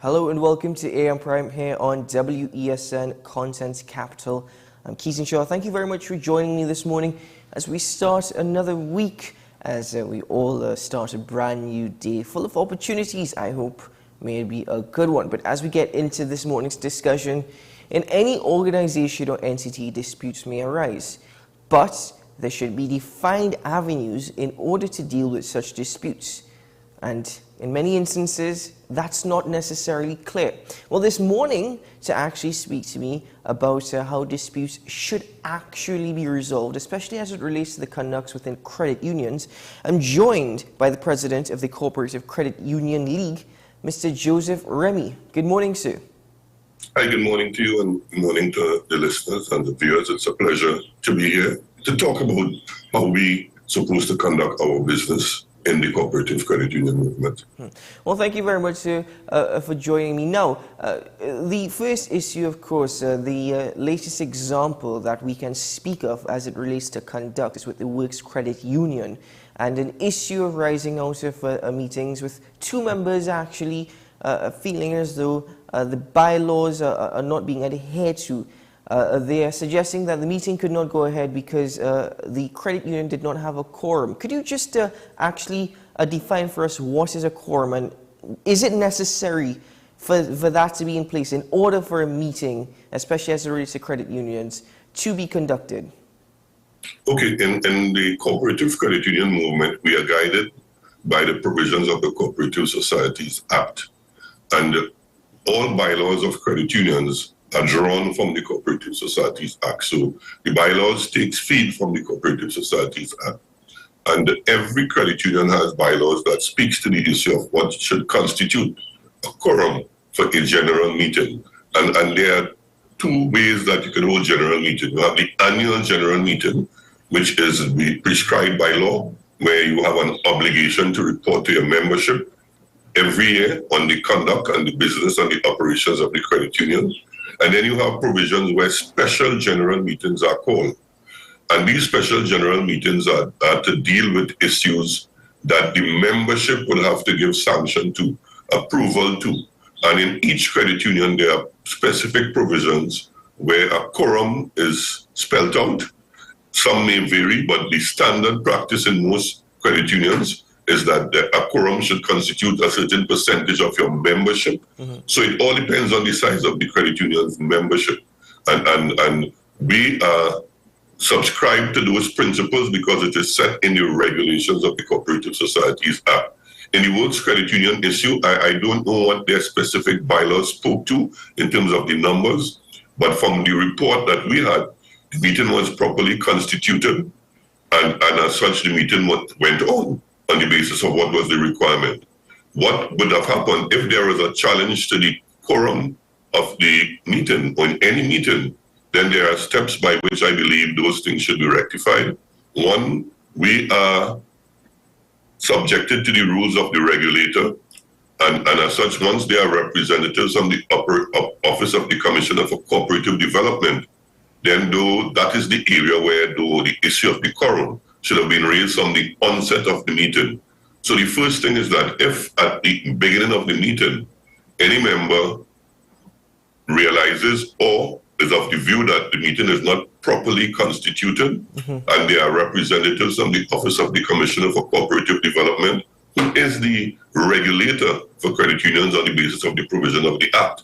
Hello and welcome to AM Prime here on WESN Content Capital. I'm Keaton Shaw. Thank you very much for joining me this morning as we start another week, as we all start a brand new day full of opportunities. I hope may be a good one. But as we get into this morning's discussion, in any organization or entity, disputes may arise, but there should be defined avenues in order to deal with such disputes. And in many instances, that's not necessarily clear. Well, this morning, to actually speak to me about how disputes should actually be resolved, especially as it relates to the conducts within credit unions, I'm joined by the president of the Cooperative Credit Union League, Mr. Joseph Remy. Good morning, sir. Hi, good morning to you and good morning to the listeners and the viewers. It's a pleasure to be here to talk about how we supposed to conduct our business in the cooperative credit union movement. Well, thank you very much, sir, for joining me. Now, the first issue, of course, the latest example that we can speak of as it relates to conduct is with the Works Credit Union, and an issue arising out of meetings with two members actually feeling as though the bylaws are not being adhered to. They are suggesting that the meeting could not go ahead because the credit union did not have a quorum. Could you just actually define for us what is a quorum, and is it necessary for that to be in place in order for a meeting, especially as it relates to credit unions, to be conducted? Okay, in the cooperative credit union movement, we are guided by the provisions of the Cooperative Societies Act. And all bylaws of credit unions are drawn from the Cooperative Societies Act. So the bylaws takes feed from the Cooperative Societies Act. And every credit union has bylaws that speaks to the issue of what should constitute a quorum for a general meeting. And there are two ways that you can hold general meeting. You have the annual general meeting, which is prescribed by law, where you have an obligation to report to your membership every year on the conduct and the business and the operations of the credit union. And then you have provisions where special general meetings are called. And these special general meetings are to deal with issues that the membership will have to give sanction to, approval to. And in each credit union, there are specific provisions where a quorum is spelled out. Some may vary, but the standard practice in most credit unions is that a quorum should constitute a certain percentage of your membership. So it all depends on the size of the credit union's membership. And we subscribe to those principles because it is set in the regulations of the Cooperative Societies Act. In the Works Credit Union issue, I don't know what their specific bylaws spoke to in terms of the numbers, but from the report that we had, the meeting was properly constituted, and as such, the meeting went on the basis of what was the requirement. What would have happened if there was a challenge to the quorum of the meeting or in any meeting? Then there are steps by which I believe those things should be rectified. One, we are subjected to the rules of the regulator, and as such, once there are representatives from the Office of the Commissioner for Cooperative Development, then though that is the area where the issue of the quorum should have been raised from the onset of the meeting. So the first thing is that if at the beginning of the meeting, any member realizes or is of the view that the meeting is not properly constituted, and there are representatives from the Office of the Commissioner for Cooperative Development, who is the regulator for credit unions on the basis of the provision of the Act,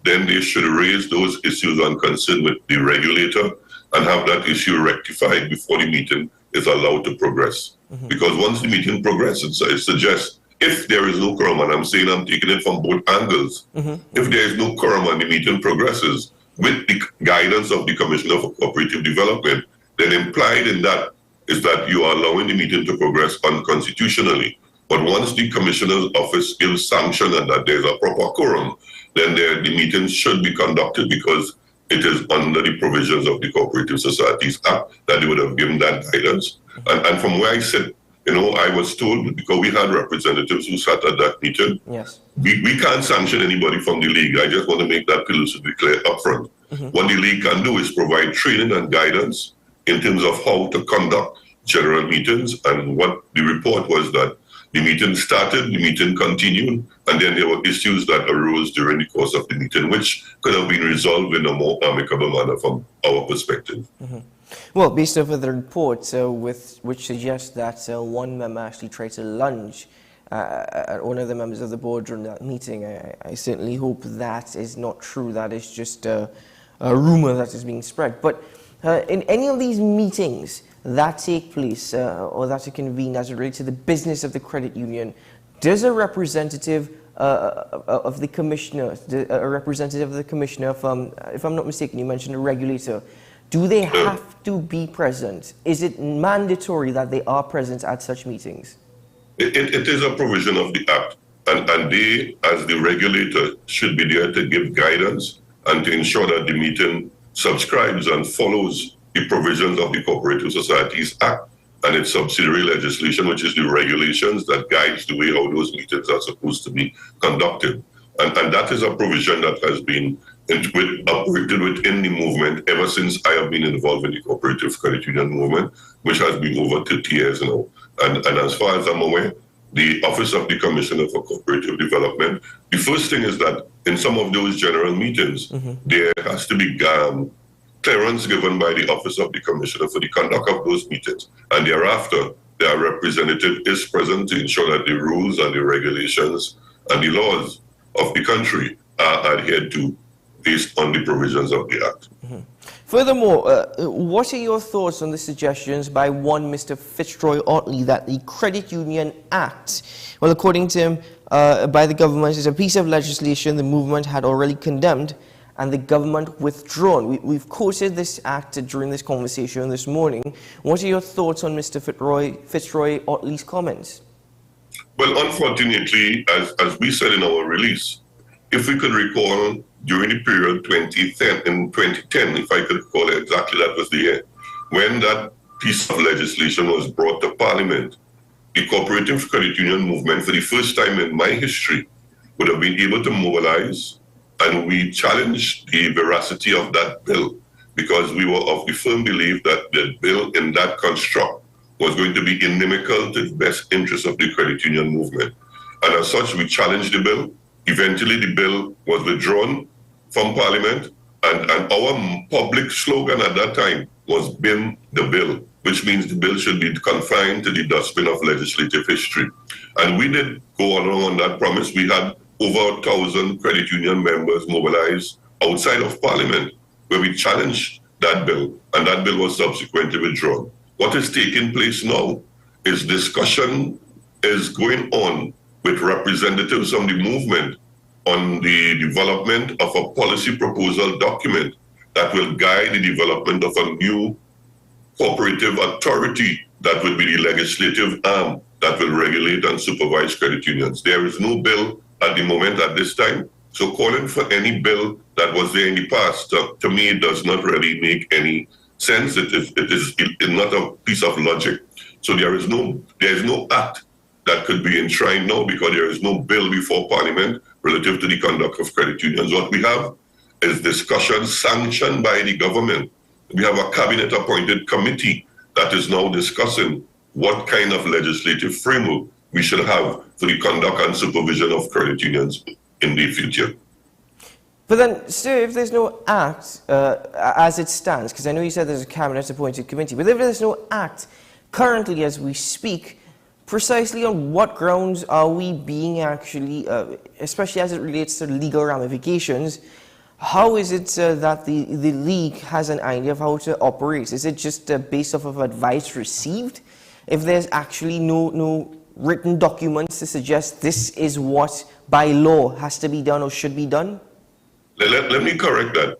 then they should raise those issues and concern with the regulator and have that issue rectified before the meeting is allowed to progress. Because once the meeting progresses, it suggests if there is no quorum, and I'm saying I'm taking it from both angles, if there is no quorum and the meeting progresses with the guidance of the Commissioner for Cooperative Development, then implied in that is that you are allowing the meeting to progress unconstitutionally. But once the Commissioner's office gives sanction and that there's a proper quorum, then the meeting should be conducted because it is under the provisions of the Cooperative Societies Act that they would have given that guidance. And from where I sit, I was told, because we had representatives who sat at that meeting, yes, we can't sanction anybody from the league. I just want to make that elusively clear up front. What the league can do is provide training and guidance in terms of how to conduct general meetings. And what the report was that the The meeting started, the meeting continued, and then there were issues that arose during the course of the meeting, which could have been resolved in a more amicable manner from our perspective. Mm-hmm. Well, based off of the report, which suggests that one member actually tried to lunge at one of the members of the board during that meeting, I certainly hope that is not true. That is just a rumor that is being spread. But in any of these meetings that take place or that are convened as it relates to the business of the credit union, does a representative of the commissioner, from, if I'm not mistaken, you mentioned a regulator, do they have to be present? Is it mandatory that they are present at such meetings? It is a provision of the Act, and they, as the regulator, should be there to give guidance and to ensure that the meeting subscribes and follows the provisions of the Cooperative Societies Act and its subsidiary legislation, which is the regulations that guides the way how those meetings are supposed to be conducted. And that is a provision that has been operated within the movement ever since I have been involved in the cooperative credit union movement, which has been over 30 years now. And as far as I'm aware, the Office of the Commissioner for Cooperative Development, the first thing is that in some of those general meetings, there has to be clearance given by the Office of the Commissioner for the conduct of those meetings. And thereafter, their representative is present to ensure that the rules and the regulations and the laws of the country are adhered to based on the provisions of the Act. Furthermore, what are your thoughts on the suggestions by one Mr. Fitzroy Otley that the Credit Union Act, well, according to him, by the government, is a piece of legislation the movement had already condemned and the government withdrawn? We've quoted this act during this conversation this morning. What are your thoughts on Mr. Fitzroy Otley's comments? Well, unfortunately, as we said in our release, if we could recall during the period 2010, if I could recall exactly, that was the year, when that piece of legislation was brought to Parliament, the cooperative credit union movement, for the first time in my history, would have been able to mobilize, and we challenged the veracity of that bill because we were of the firm belief that the bill in that construct was going to be inimical to the best interests of the credit union movement. And as such, we challenged the bill. Eventually, the bill was withdrawn from Parliament, and our public slogan at that time was "Bin the bill," which means the bill should be confined to the dustbin of legislative history. And we did go along on that promise. We had over 1,000 credit union members mobilized outside of Parliament, where we challenged that bill, and that bill was subsequently withdrawn. What is taking place now is discussion is going on with representatives from the movement on the development of a policy proposal document that will guide the development of a new cooperative authority that will be the legislative arm that will regulate and supervise credit unions. There is no bill at the moment at this time. So calling for any bill that was there in the past, to me, it does not really make any sense. It is not a piece of logic. So there is no act that could be enshrined now because there is no bill before Parliament relative to the conduct of credit unions. What we have is discussion sanctioned by the government. We have a cabinet-appointed committee that is now discussing what kind of legislative framework we should have for the conduct and supervision of credit unions in the future. But then, sir, if there's no act as it stands, because I know you said there's a cabinet-appointed committee, but if there's no act currently as we speak, precisely on what grounds are we being actually, especially as it relates to legal ramifications, how is it that the league has an idea of how to operate? Is it just based off of advice received? If there's actually no written documents to suggest this is what by law has to be done or should be done? Let me correct that.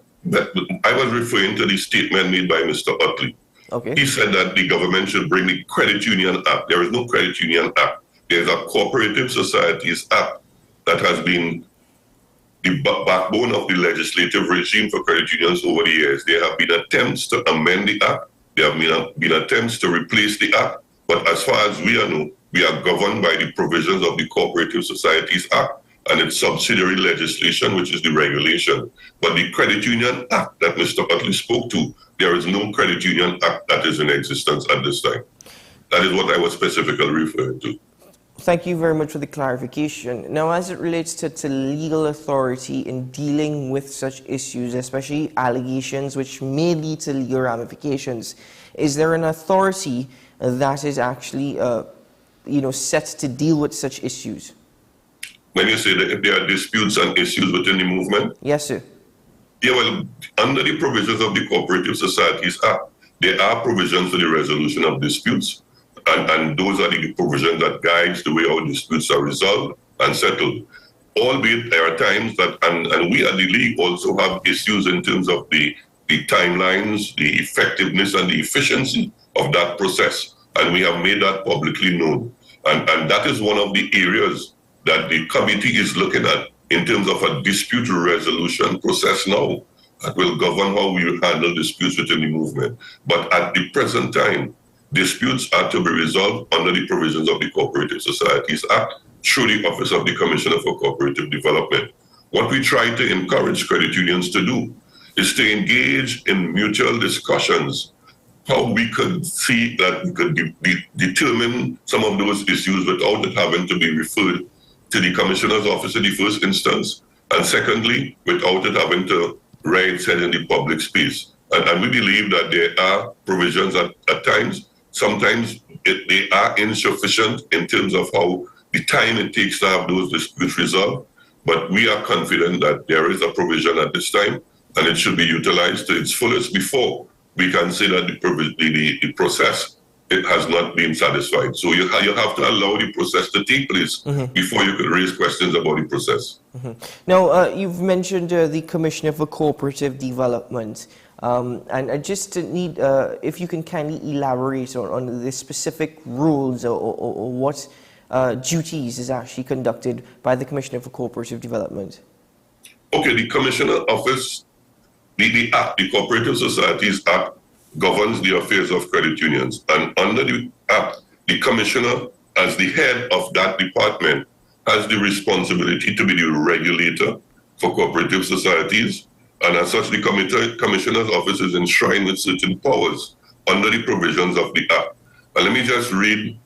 I was referring to the statement made by Mr. Utley. Okay. He said that the government should bring the Credit Union Act. There is no Credit Union Act. There's a Cooperative Societies Act that has been the backbone of the legislative regime for credit unions over the years. There have been attempts to amend the Act. There have been attempts to replace the Act. But as far as we know, we are governed by the provisions of the Cooperative Societies Act and its subsidiary legislation, which is the regulation. But the Credit Union Act that Mr. Utley spoke to, there is no Credit Union Act that is in existence at this time. That is what I was specifically referring to. Thank you very much for the clarification. Now, as it relates to legal authority in dealing with such issues, especially allegations which may lead to legal ramifications, is there an authority that is actually set to deal with such issues? When you say that if there are disputes and issues within the movement? Yes, sir. Yeah, well, under the provisions of the Cooperative Societies Act, there are provisions for the resolution of disputes, and those are the provisions that guides the way how disputes are resolved and settled. Albeit there are times that, and we at the League also have issues in terms of the timelines, the effectiveness and the efficiency of that process, and we have made that publicly known. And that is one of the areas that the committee is looking at in terms of a dispute resolution process now that will govern how we handle disputes within the movement. But at the present time, disputes are to be resolved under the provisions of the Cooperative Societies Act through the Office of the Commissioner for Cooperative Development. What we try to encourage credit unions to do is to engage in mutual discussions, how we could see that we could determine some of those issues without it having to be referred to the Commissioner's office in the first instance, and secondly, without it having to rear its head in the public space. And we believe that there are provisions at times, sometimes they are insufficient in terms of how the time it takes to have those disputes resolved, but we are confident that there is a provision at this time, and it should be utilized to its fullest before we can say that the process it has not been satisfied. So you have to allow the process to take place before you can raise questions about the process. Now, you've mentioned the Commissioner for Cooperative Development, and I just need, if you can kindly elaborate on the specific rules or what duties is actually conducted by the Commissioner for Cooperative Development. Okay, the Commissioner Office, the Act, the Cooperative Societies Act, governs the affairs of credit unions. And under the Act, the Commissioner, as the head of that department, has the responsibility to be the regulator for cooperative societies. And as such, the Commissioner's Office is enshrined with certain powers under the provisions of the Act. And let me just read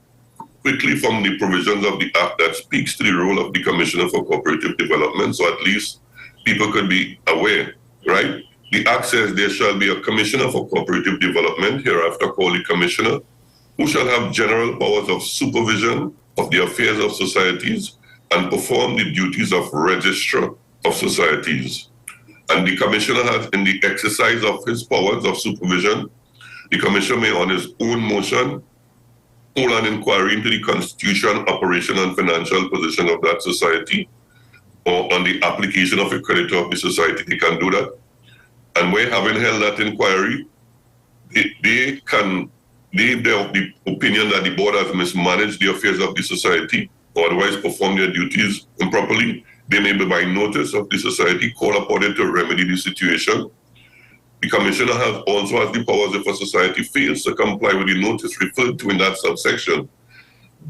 quickly from the provisions of the Act that speaks to the role of the Commissioner for Cooperative Development, so at least people could be aware, right? The Act says there shall be a Commissioner for Cooperative Development, hereafter called the Commissioner, who shall have general powers of supervision of the affairs of societies and perform the duties of Registrar of Societies. And the Commissioner has, in the exercise of his powers of supervision, the Commissioner may, on his own motion, hold an inquiry into the constitution, operation, and financial position of that society, or on the application of a creditor of the society. They can do that. And where having held that inquiry, they can leave the opinion that the board has mismanaged the affairs of the society or otherwise performed their duties improperly. They may be by notice of the society call upon it to remedy the situation. The Commissioner also has the powers if a society fails to comply with the notice referred to in that subsection.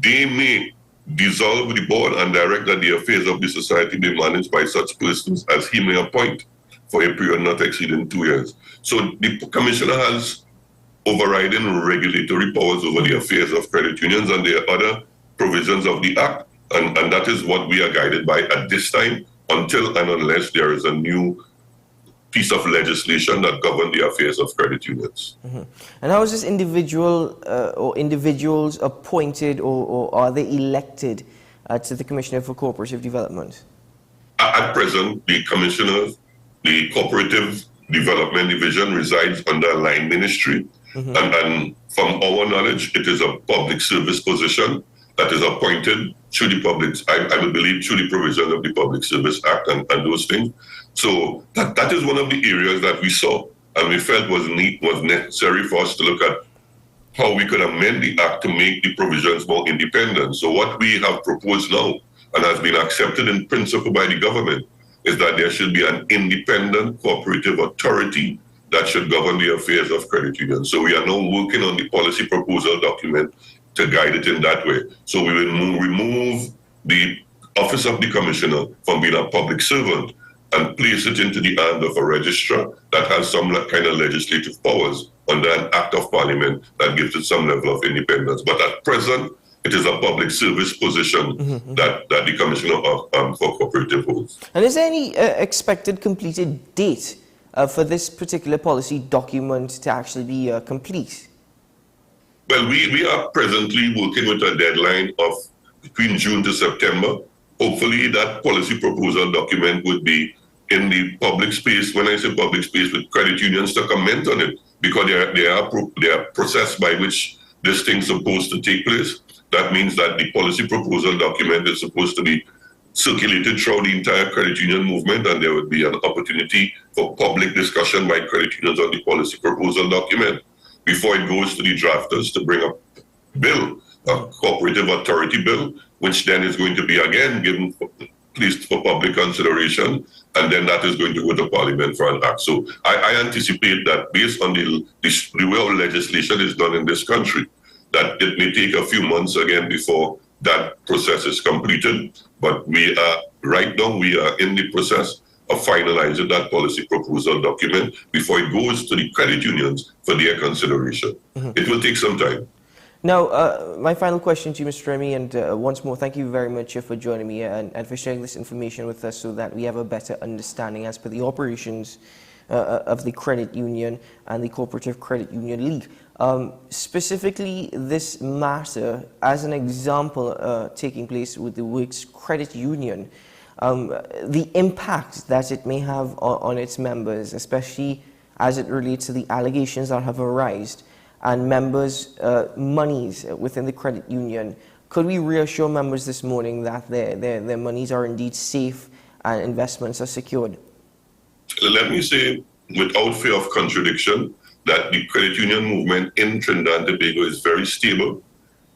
They may dissolve the board and direct that the affairs of the society be managed by such persons as he may appoint for a period not exceeding 2 years. So the Commissioner has overriding regulatory powers over the affairs of credit unions, and there are other provisions of the Act, and that is what we are guided by at this time, until and unless there is a new piece of legislation that governs the affairs of credit unions. And how is this individual or individuals appointed, or are they elected to the Commissioner for Cooperative Development? At present, the Commissioner, the Cooperative Development Division resides under a line ministry, and from our knowledge, it is a public service position that is appointed through the public, I would believe, through the provision of the Public Service Act and those things. So that is one of the areas that we saw and we felt was necessary for us to look at how we could amend the Act to make the provisions more independent. So what we have proposed now and has been accepted in principle by the government is that there should be an independent cooperative authority that should govern the affairs of credit unions. So we are now working on the policy proposal document to guide it in that way. So we will remove the office of the Commissioner from being a public servant and place it into the hand of a registrar that has some kind of legislative powers under an Act of Parliament that gives it some level of independence. But at present, It is a public service position that the Commissioner for Cooperative holds. And is there any expected completed date for this particular policy document to actually be complete? Well, we are presently working with a deadline of between June to September. Hopefully that policy proposal document would be in the public space. When I say public space, with credit unions to comment on it, because they are process by which this thing's supposed to take place. That means that the policy proposal document is supposed to be circulated throughout the entire credit union movement, and there would be an opportunity for public discussion by credit unions on the policy proposal document before it goes to the drafters to bring up bill, a cooperative authority bill, which then is going to be again given placed for public consideration, and then that is going to go to Parliament for an act. So I anticipate that based on the way our legislation is done in this country, that it may take a few months again before that process is completed. But we are in the process of finalizing that policy proposal document before it goes to the credit unions for their consideration. It will take some time. Now, my final question to you, Mr. Remy, and once more, thank you very much for joining me and for sharing this information with us so that we have a better understanding as per the operations of the credit union and the Cooperative Credit Union League. Specifically, this matter, as an example, taking place with the Works Credit Union, the impact that it may have on its members, especially as it relates to the allegations that have arisen, and members' monies within the credit union. Could we reassure members this morning that their monies are indeed safe and investments are secured? Let me say, without fear of contradiction, that the credit union movement in Trinidad and Tobago is very stable,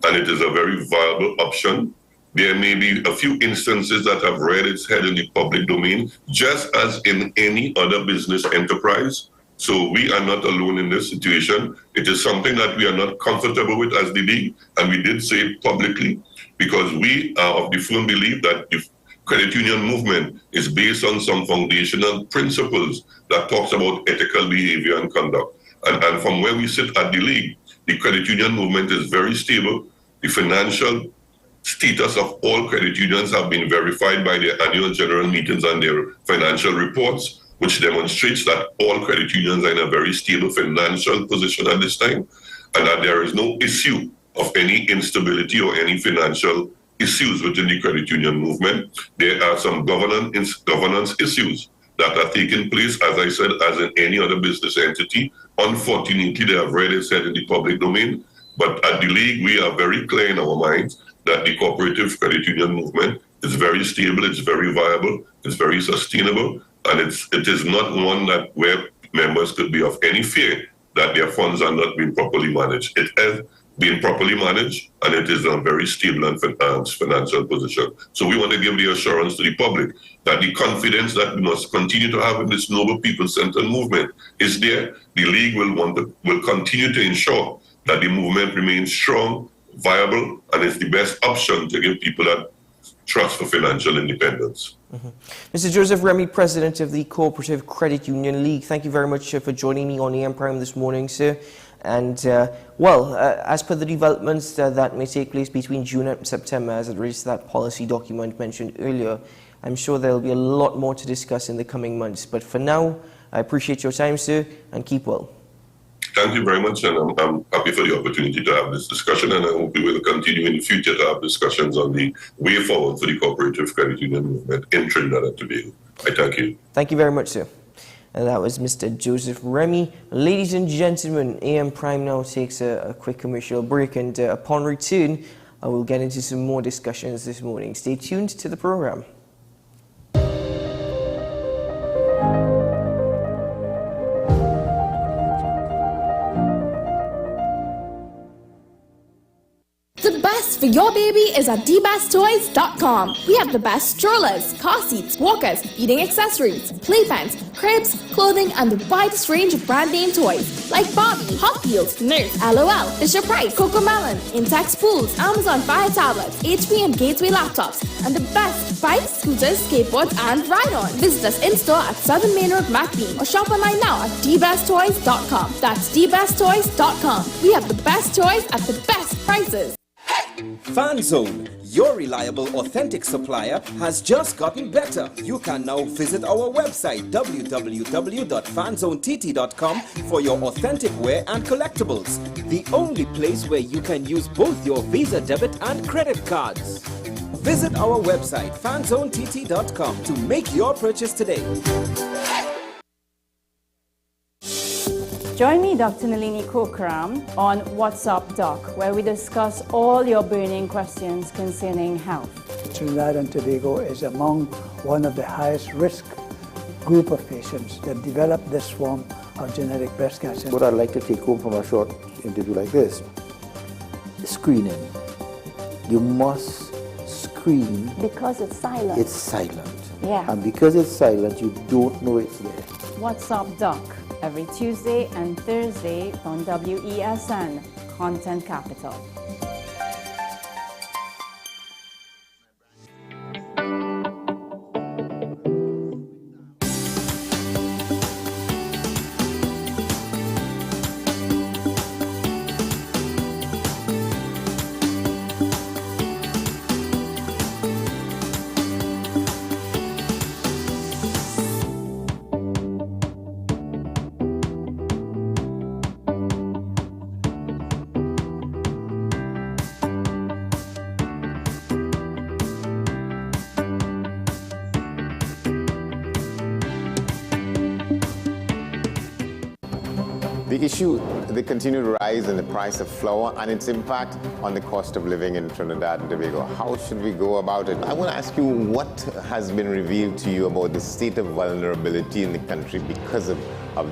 and it is a very viable option. There may be a few instances that have reared its head in the public domain, just as in any other business enterprise. So we are not alone in this situation. It is something that we are not comfortable with as the league, and we did say it publicly, because we are of the firm belief that the credit union movement is based on some foundational principles that talks about ethical behavior and conduct. And from where we sit at the league, the credit union movement is very stable. The financial status of all credit unions have been verified by their annual general meetings and their financial reports, which demonstrates that all credit unions are in a very stable financial position at this time, and that there is no issue of any instability or any financial issues within the credit union movement. There are some governance issues that are taking place, as I said, as in any other business entity. Unfortunately, they have read it said in the public domain, but at the league, we are very clear in our minds that the cooperative credit union movement is very stable, it's very viable, it's very sustainable, and it is not one that where members could be of any fear that their funds are not being properly managed. It has been properly managed, and it is in a very stable and financial position. So we want to give the assurance to the public that the confidence that we must continue to have in this noble people-centered movement is there. The league will continue to ensure that the movement remains strong, viable, and is the best option to give people that trust for financial independence. Mr. Joseph Remy, President of the Cooperative Credit Union League, thank you very much for joining me on AM Prime this morning, sir. And, as per the developments that may take place between June and September as it relates to that policy document mentioned earlier, I'm sure there will be a lot more to discuss in the coming months. But for now, I appreciate your time, sir, and keep well. Thank you very much, and I'm happy for the opportunity to have this discussion, and I hope we will continue in the future to have discussions on the way forward for the cooperative credit union movement in Trinidad and Tobago. I thank you. Thank you very much, sir. And that was Mr. Joseph Remy. Ladies and gentlemen, AM Prime now takes a quick commercial break, and upon return, I will get into some more discussions this morning. Stay tuned to the program. The best for your baby is at dbesttoys.com. We have the best strollers, car seats, walkers, feeding accessories, playpens, cribs, clothing, and the widest range of brand name toys like Barbie, Hot Wheels, Nerf, LOL, Fisher-Price, Cocomelon, Intex pools, Amazon Fire tablets, HP and Gateway laptops, and the best bikes, scooters, skateboards, and ride-on. Visit us in-store at 7 Main Road, McBean, or shop online now at dbesttoys.com. That's dbesttoys.com. We have the best toys at the best prices. FanZone, your reliable, authentic supplier, has just gotten better. You can now visit our website www.fanzonett.com for your authentic wear and collectibles. The only place where you can use both your Visa debit and credit cards. Visit our website fanzonett.com to make your purchase today. Join me, Dr. Nalini Kokram, on What's Up Doc, where we discuss all your burning questions concerning health. Trinidad and Tobago is among one of the highest risk group of patients that develop this form of genetic breast cancer. What I'd like to take home from a short interview like this, screening. You must screen. Because it's silent. It's silent. Yeah. And because it's silent, you don't know it's there. What's Up Doc, every Tuesday and Thursday on WESN, Content Capital. The issue, the continued rise in the price of flour and its impact on the cost of living in Trinidad and Tobago. How should we go about it? I want to ask you what has been revealed to you about the state of vulnerability in the country because of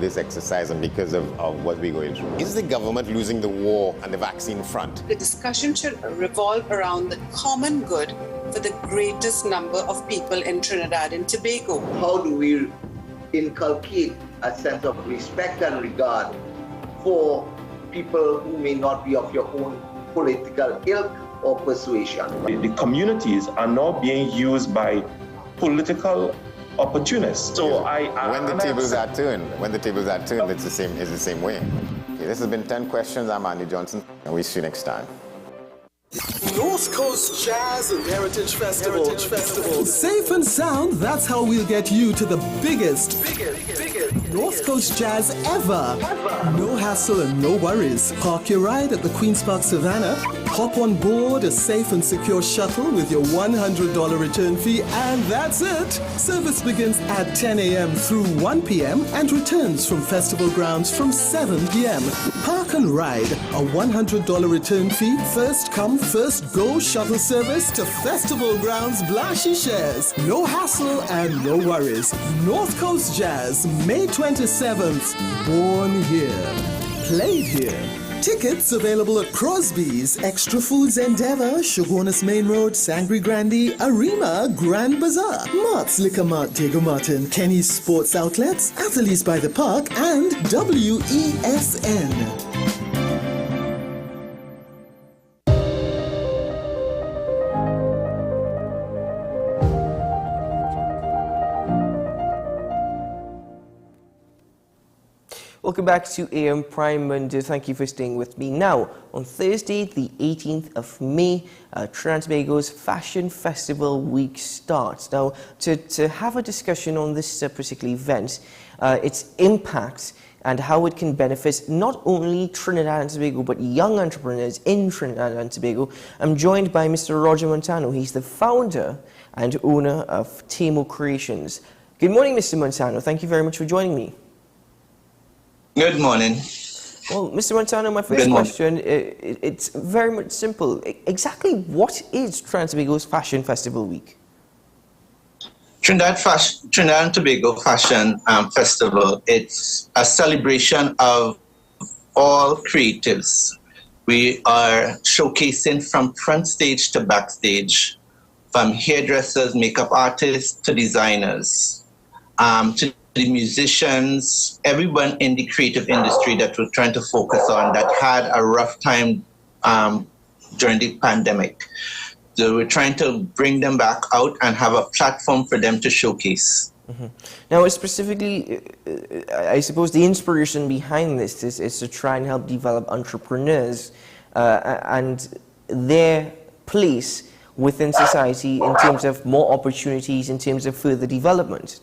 this exercise and because of what we're going through. Is the government losing the war on the vaccine front? The discussion should revolve around the common good for the greatest number of people in Trinidad and Tobago. How do we inculcate a sense of respect and regard for people who may not be of your own political ilk or persuasion? The communities are now being used by political opportunists. So when the tables are turned, it's the same way. Okay, this has been 10 questions. I'm Andy Johnson, and we'll see you next time. North Coast Jazz and Heritage Festival. Safe and sound, that's how we'll get you to the biggest North Coast Jazz ever. No hassle and no worries. Park your ride at the Queen's Park Savannah. Hop on board a safe and secure shuttle with your $100 return fee, and that's it. Service begins at 10 a.m. through 1 p.m. and returns from festival grounds from 7 p.m. Park and ride, a $100 return fee, first come, first go shuttle service to festival grounds Blashy shares. No hassle and no worries. North Coast Jazz, May 27th. Born here, played here. Tickets available at Crosby's, Extra Foods Endeavour, Shogunas Main Road, Sangre Grande, Arima, Grand Bazaar, Mart's Liquor Mart, Diego Martin, Kenny's Sports Outlets, Athletes by the Park, and WESN. Welcome back to AM Prime, and thank you for staying with me. Now, on Thursday, the 18th of May, Trinidad and Tobago's Fashion Festival Week starts. Now, to have a discussion on this particular event, its impact and how it can benefit not only Trinidad and Tobago, but young entrepreneurs in Trinidad and Tobago, I'm joined by Mr. Roger Montano. He's the founder and owner of Tamo Creations. Good morning, Mr. Montano. Thank you very much for joining me. Good morning. Well, Mr. Montano, my first question, it's very much simple. Exactly what is Trinidad and Tobago's Fashion Festival Week? Trinidad and Tobago Fashion Festival, it's a celebration of all creatives. We are showcasing from front stage to backstage, from hairdressers, makeup artists, to designers, to the musicians, everyone in the creative industry that we're trying to focus on that had a rough time during the pandemic. So we're trying to bring them back out and have a platform for them to showcase. Mm-hmm. Now, specifically, I suppose the inspiration behind this is to try and help develop entrepreneurs and their place within society in terms of more opportunities, in terms of further development?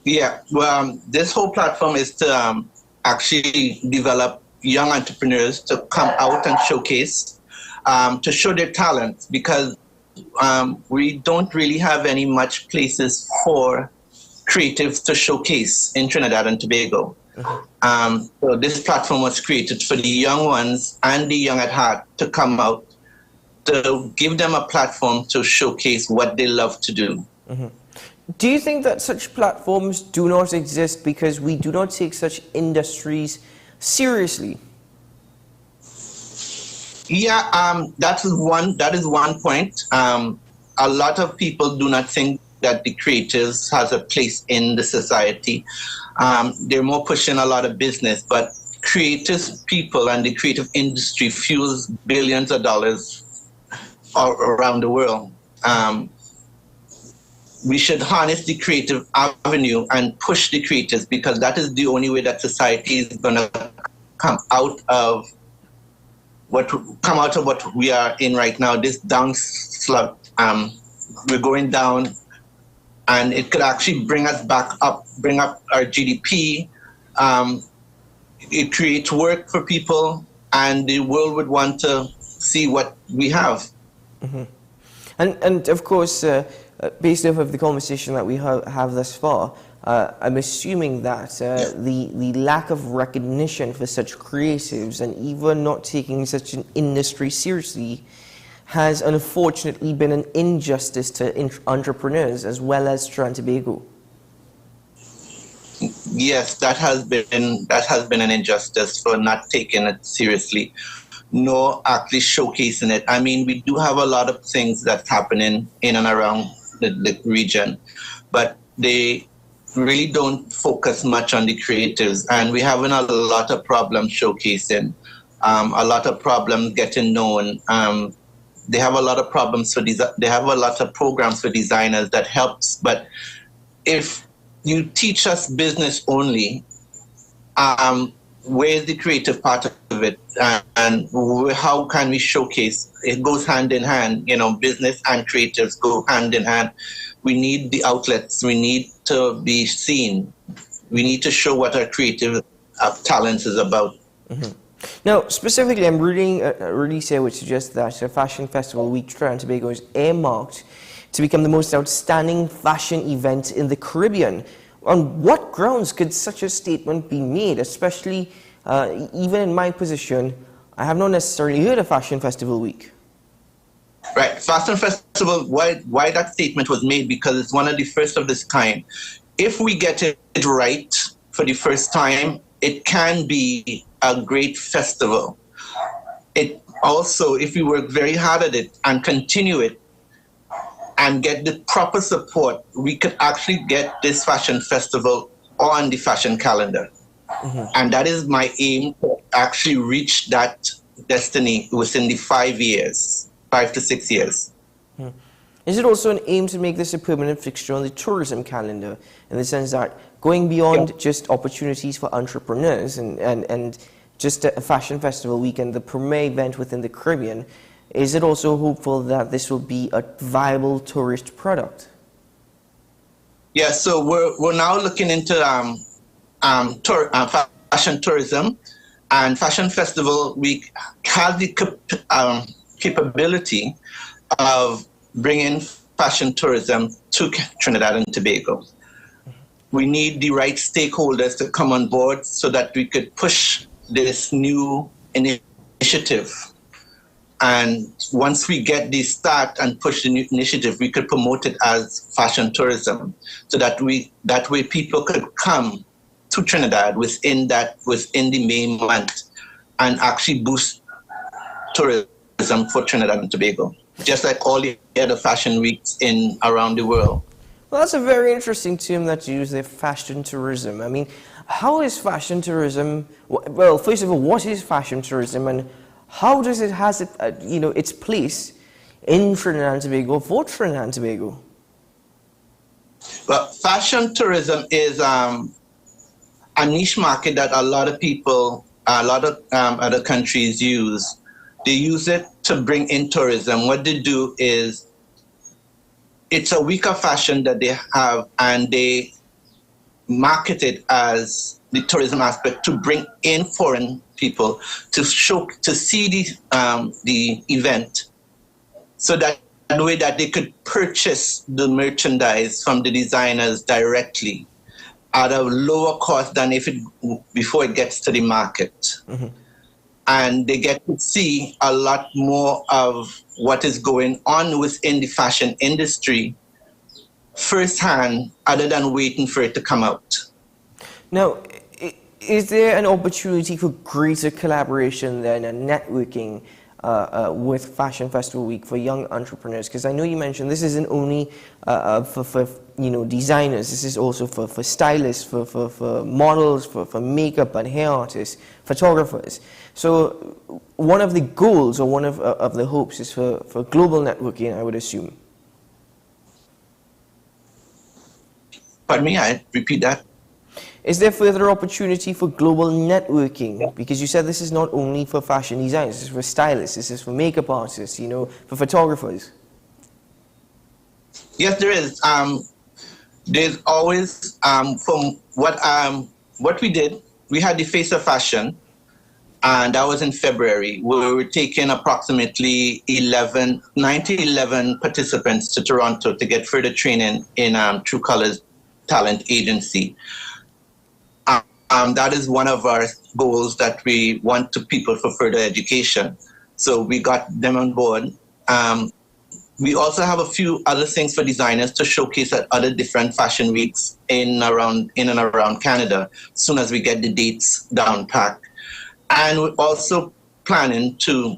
Yeah, well, this whole platform is to actually develop young entrepreneurs to come out and showcase, to show their talent, because we don't really have any much places for creatives to showcase in Trinidad and Tobago. So this platform was created for the young ones and the young at heart to come out, to give them a platform to showcase what they love to do. Do you think that such platforms do not exist because we do not take such industries seriously? Yeah, that is one point. A lot of people do not think that the creatives has a place in the society. They're more pushing a lot of business, but creative people and the creative industry fuels billions of dollars all around the world. We should harness the creative avenue and push the creatives, because that is the only way that society is going to come out of what we are in right now. This down slump, we're going down, and it could actually bring us back up, bring up our GDP. It creates work for people, and the world would want to see what we have. And of course, based off of the conversation that we have thus far, I'm assuming that the lack of recognition for such creatives and even not taking such an industry seriously has unfortunately been an injustice to entrepreneurs as well as Trinidad and Tobago. Yes, that has been an injustice for not taking it seriously, nor actually showcasing it. I mean, we do have a lot of things that's happening in and around the region, but they really don't focus much on the creatives, and we're having a lot of problems showcasing, a lot of problems getting known. They have a lot of problems they have a lot of programs for designers that helps, but if you teach us business only, where's the creative part of it, and how can we showcase? It goes hand in hand, business and creatives go hand in hand. We need the outlets, we need to be seen, we need to show what our creative talent is about. Now, specifically, I'm reading a release here which suggests that Fashion Festival Week Trinidad and Tobago is earmarked to become the most outstanding fashion event in the Caribbean. On what grounds could such a statement be made, especially even in my position? I have not necessarily heard of Fashion Festival Week. Right, Fashion Festival, why that statement was made, because it's one of the first of this kind. If we get it right for the first time, it can be a great festival. It also, if we work very hard at it and continue it and get the proper support, we could actually get this fashion festival on the fashion calendar. And that is my aim, to actually reach that destiny within the 5 to 6 years. Is it also an aim to make this a permanent fixture on the tourism calendar, in the sense that going beyond just opportunities for entrepreneurs and just a fashion festival weekend, the premier event within the Caribbean, is it also hopeful that this will be a viable tourist product? Yeah, so we're now looking into fashion tourism, and Fashion Festival Week has the capability of bringing fashion tourism to Trinidad and Tobago. We need the right stakeholders to come on board so that we could push this new initiative. And once we get the start and push the new initiative, we could promote it as fashion tourism, so that way people could come to Trinidad within the main month and actually boost tourism for Trinidad and Tobago, just like all the other fashion weeks around the world. Well, that's a very interesting term that you use there, fashion tourism. I mean, how is fashion tourism? Well, first of all, what is fashion tourism, and how does it has its place in Trinidad and Tobago for Trinidad and Tobago? Well, fashion tourism is a niche market that a lot of people, a lot of other countries use. They use it to bring in tourism. What they do is, it's a week of fashion that they have, and they market it as the tourism aspect to bring in foreign people to see the event, so that the way that they could purchase the merchandise from the designers directly at a lower cost than before it gets to the market. Mm-hmm. And they get to see a lot more of what is going on within the fashion industry firsthand, other than waiting for it to come out. Now, is there an opportunity for greater collaboration then and networking with Fashion Festival Week for young entrepreneurs? Because I know you mentioned this isn't only for designers. This is also for stylists, for models, for makeup and hair artists, photographers. So one of the goals or one of the hopes is for global networking, I would assume. Pardon me, I repeat that. Is there further opportunity for global networking? Because you said this is not only for fashion designers, this is for stylists, this is for makeup artists, for photographers. Yes, there is. There's always, from what we did, we had the Face of Fashion, and that was in February. We were taking approximately 9 to 11 participants to Toronto to get further training in True Colors Talent Agency. That is one of our goals that we want to people for further education. So we got them on board. We also have a few other things for designers to showcase at other different fashion weeks in and around Canada, as soon as we get the dates down packed. And we're also planning to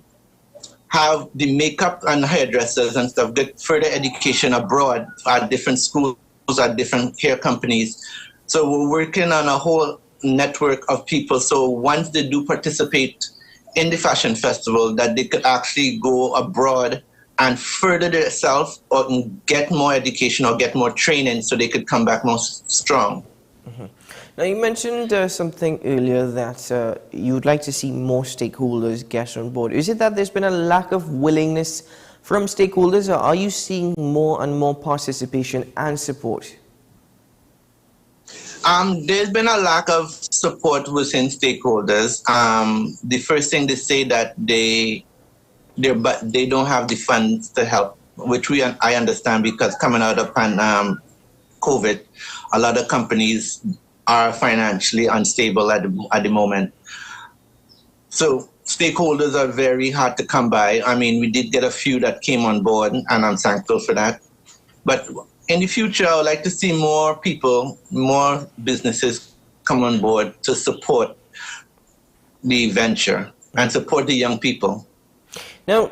have the makeup and hairdressers and stuff get further education abroad at different schools, at different hair companies. So we're working on a whole network of people. So once they do participate in the fashion festival, that they could actually go abroad and further themselves or get more education or get more training so they could come back more strong. Mm-hmm. Now, you mentioned something earlier that you would like to see more stakeholders get on board. Is it that there's been a lack of willingness from stakeholders, or are you seeing more and more participation and support? There's been a lack of support within stakeholders. The first thing they say that they don't have the funds to help, which I understand, because coming out of COVID, a lot of companies are financially unstable at the moment. So stakeholders are very hard to come by. I mean, we did get a few that came on board, and I'm thankful for that. But in the future, I would like to see more people, more businesses come on board to support the venture and support the young people. Now,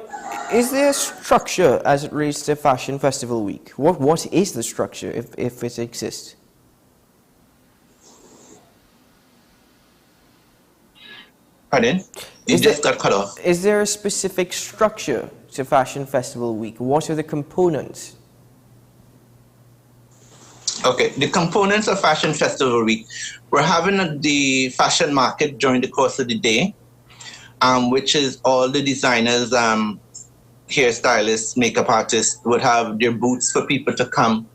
is there a structure as it relates to Fashion Festival Week? What is the structure, if it exists? Pardon? You just got cut off. Is there a specific structure to Fashion Festival Week? What are the components? Okay, the components of Fashion Festival Week. We're having the fashion market during the course of the day, which is all the designers, hairstylists, makeup artists would have their booths for people to come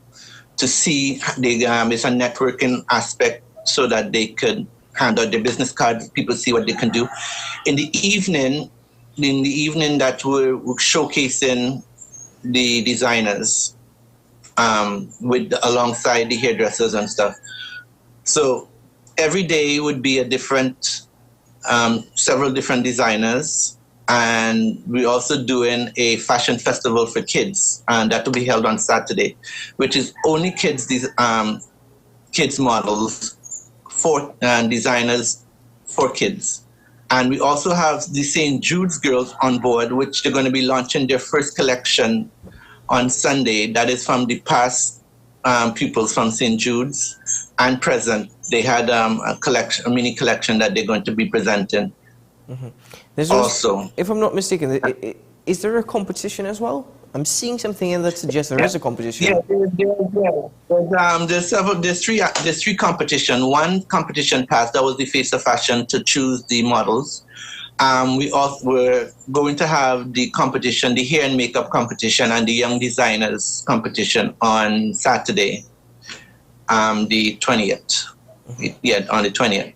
to see. It's a networking aspect so that they could hand out their business cards, people see what they can do. In the evening that we're showcasing the designers alongside the hairdressers and stuff. So every day would be a different, several different designers, and we're also doing a fashion festival for kids, and that will be held on Saturday, which is only kids models for designers for kids. And we also have the St. Jude's girls on board, which they're going to be launching their first collection on Sunday. That is from the past pupils from St. Jude's and present. They had a mini collection that they're going to be presenting. Mm-hmm. There's also, if I'm not mistaken, is there a competition as well? I'm seeing something in that suggests there is a competition. Yeah, there's three competitions. One competition passed, that was the Face of Fashion to choose the models. We're going to have the competition, the hair and makeup competition and the young designers competition on Saturday, the 20th. Yeah, on the 20th.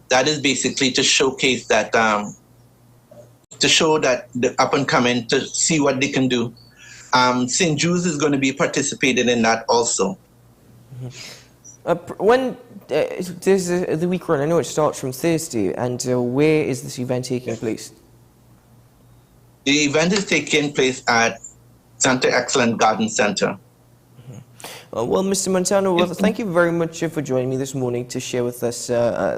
That is basically to showcase that, to show that the up and coming, to see what they can do. St. Jude's is going to be participating in that also. When there's the week run, I know it starts from Thursday, and where is this event taking place? The event is taking place at Center Excellent Garden Center. Well, Mr. Montano, thank you very much for joining me this morning to share with us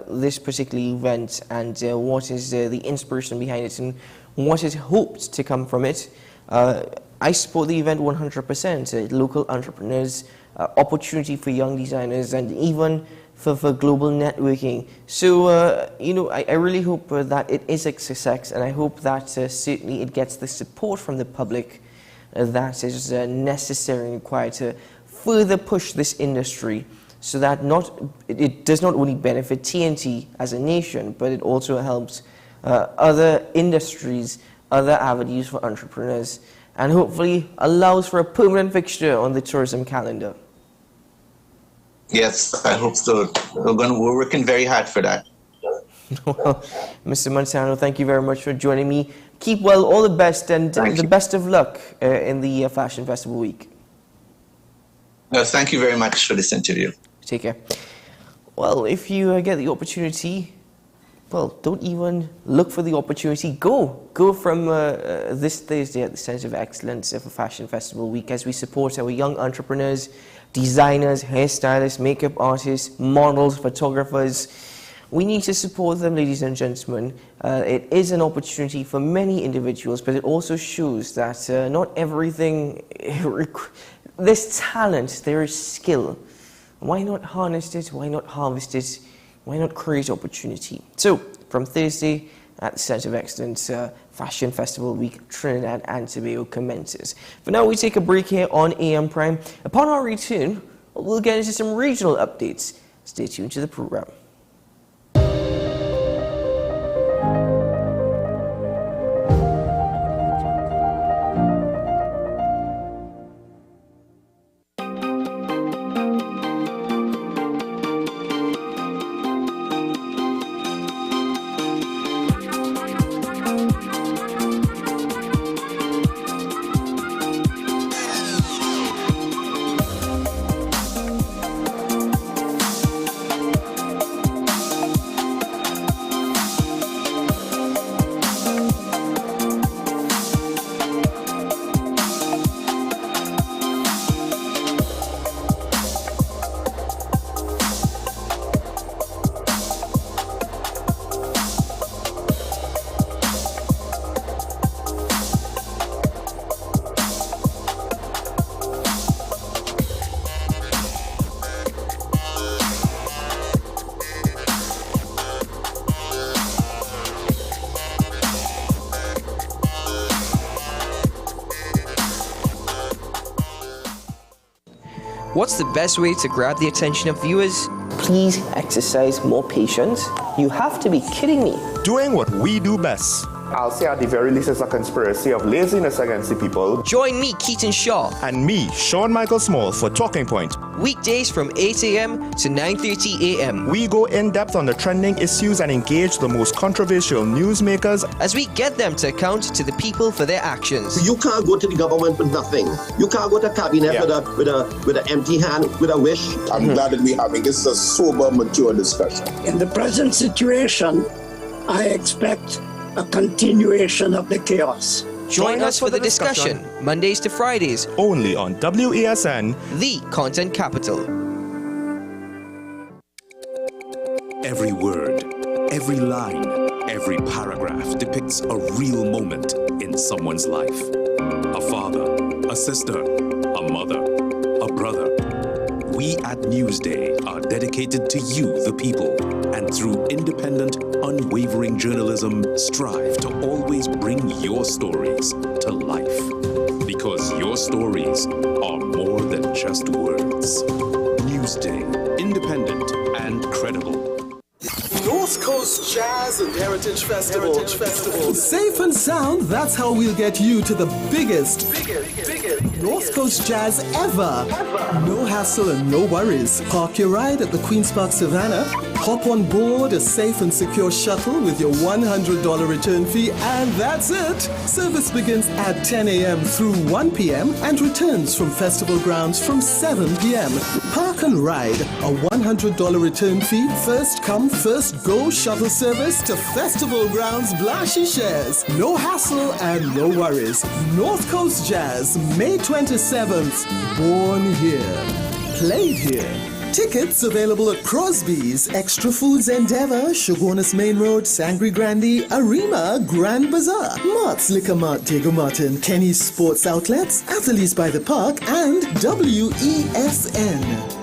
this particular event and what is the inspiration behind it and what is hoped to come from it. I support the event 100%. Local entrepreneurs, opportunity for young designers, and even for global networking. So, I really hope that it is a success, and I hope that certainly it gets the support from the public that is necessary and required to further push this industry so that it does not only benefit TNT as a nation, but it also helps other industries, other avenues for entrepreneurs, and hopefully allows for a permanent fixture on the tourism calendar. Yes, I hope so. We're working very hard for that. Well, Mr. Montano, thank you very much for joining me. Keep well, all the best, and the best of luck in the Fashion Festival week. Yes, thank you very much for this interview. Take care. Well, if you get the opportunity, well, don't even look for the opportunity. Go from this Thursday at the Centre of Excellence for Fashion Festival Week as we support our young entrepreneurs, designers, hairstylists, makeup artists, models, photographers. We need to support them, ladies and gentlemen. It is an opportunity for many individuals, but it also shows that not everything... There's talent, there is skill. Why not harness it? Why not harvest it? Why not create opportunity? So, from Thursday at the Centre of Excellence Fashion Festival Week, Trinidad and Tobago commences. For now, we take a break here on AM Prime. Upon our return, we'll get into some regional updates. Stay tuned to the program. What's the best way to grab the attention of viewers? Please exercise more patience. You have to be kidding me. Doing what we do best. I'll say at the very least it's a conspiracy of laziness against the people. Join me, Keaton Shaw. And me, Sean Michael Small, for Talking Point. Weekdays from 8 a.m. to 9:30 a.m. We go in-depth on the trending issues and engage the most controversial newsmakers as we get them to account to the people for their actions. You can't go to the government with nothing. You can't go to cabinet with an empty hand, with a wish. I'm glad that we're having this a sober, mature discussion. In the present situation, I expect a continuation of the chaos. Join us for the discussion, Mondays to Fridays, only on WESN, the content capital. Every word, every line, every paragraph depicts a real moment in someone's life. A father, a sister, a mother, a brother. We at Newsday are dedicated to you, the people, and through independent, unwavering journalism, strive to always bring your stories to life. Because your stories are more than just words. Newsday, independent and credible. North North Coast Jazz and Heritage Festival. Safe and sound, that's how we'll get you to the biggest North Coast Jazz ever. No hassle and no worries. Park your ride at the Queen's Park Savannah. Hop on board a safe and secure shuttle with your $100 return fee, and that's it. Service begins at 10 a.m. through 1 p.m. and returns from festival grounds from 7 p.m. Park and ride, a $100 return fee, first come, first go shuttle service to festival grounds Blashy Shares. No hassle and no worries. North Coast Jazz, May 27th. Born here, played here. Tickets available at Crosby's, Extra Foods Endeavour, Shogunus Main Road, Sangre Grande, Arima, Grand Bazaar, Mart's Liquor Mart, Diego Martin, Kenny's Sports Outlets, Athletes by the Park, and WESN.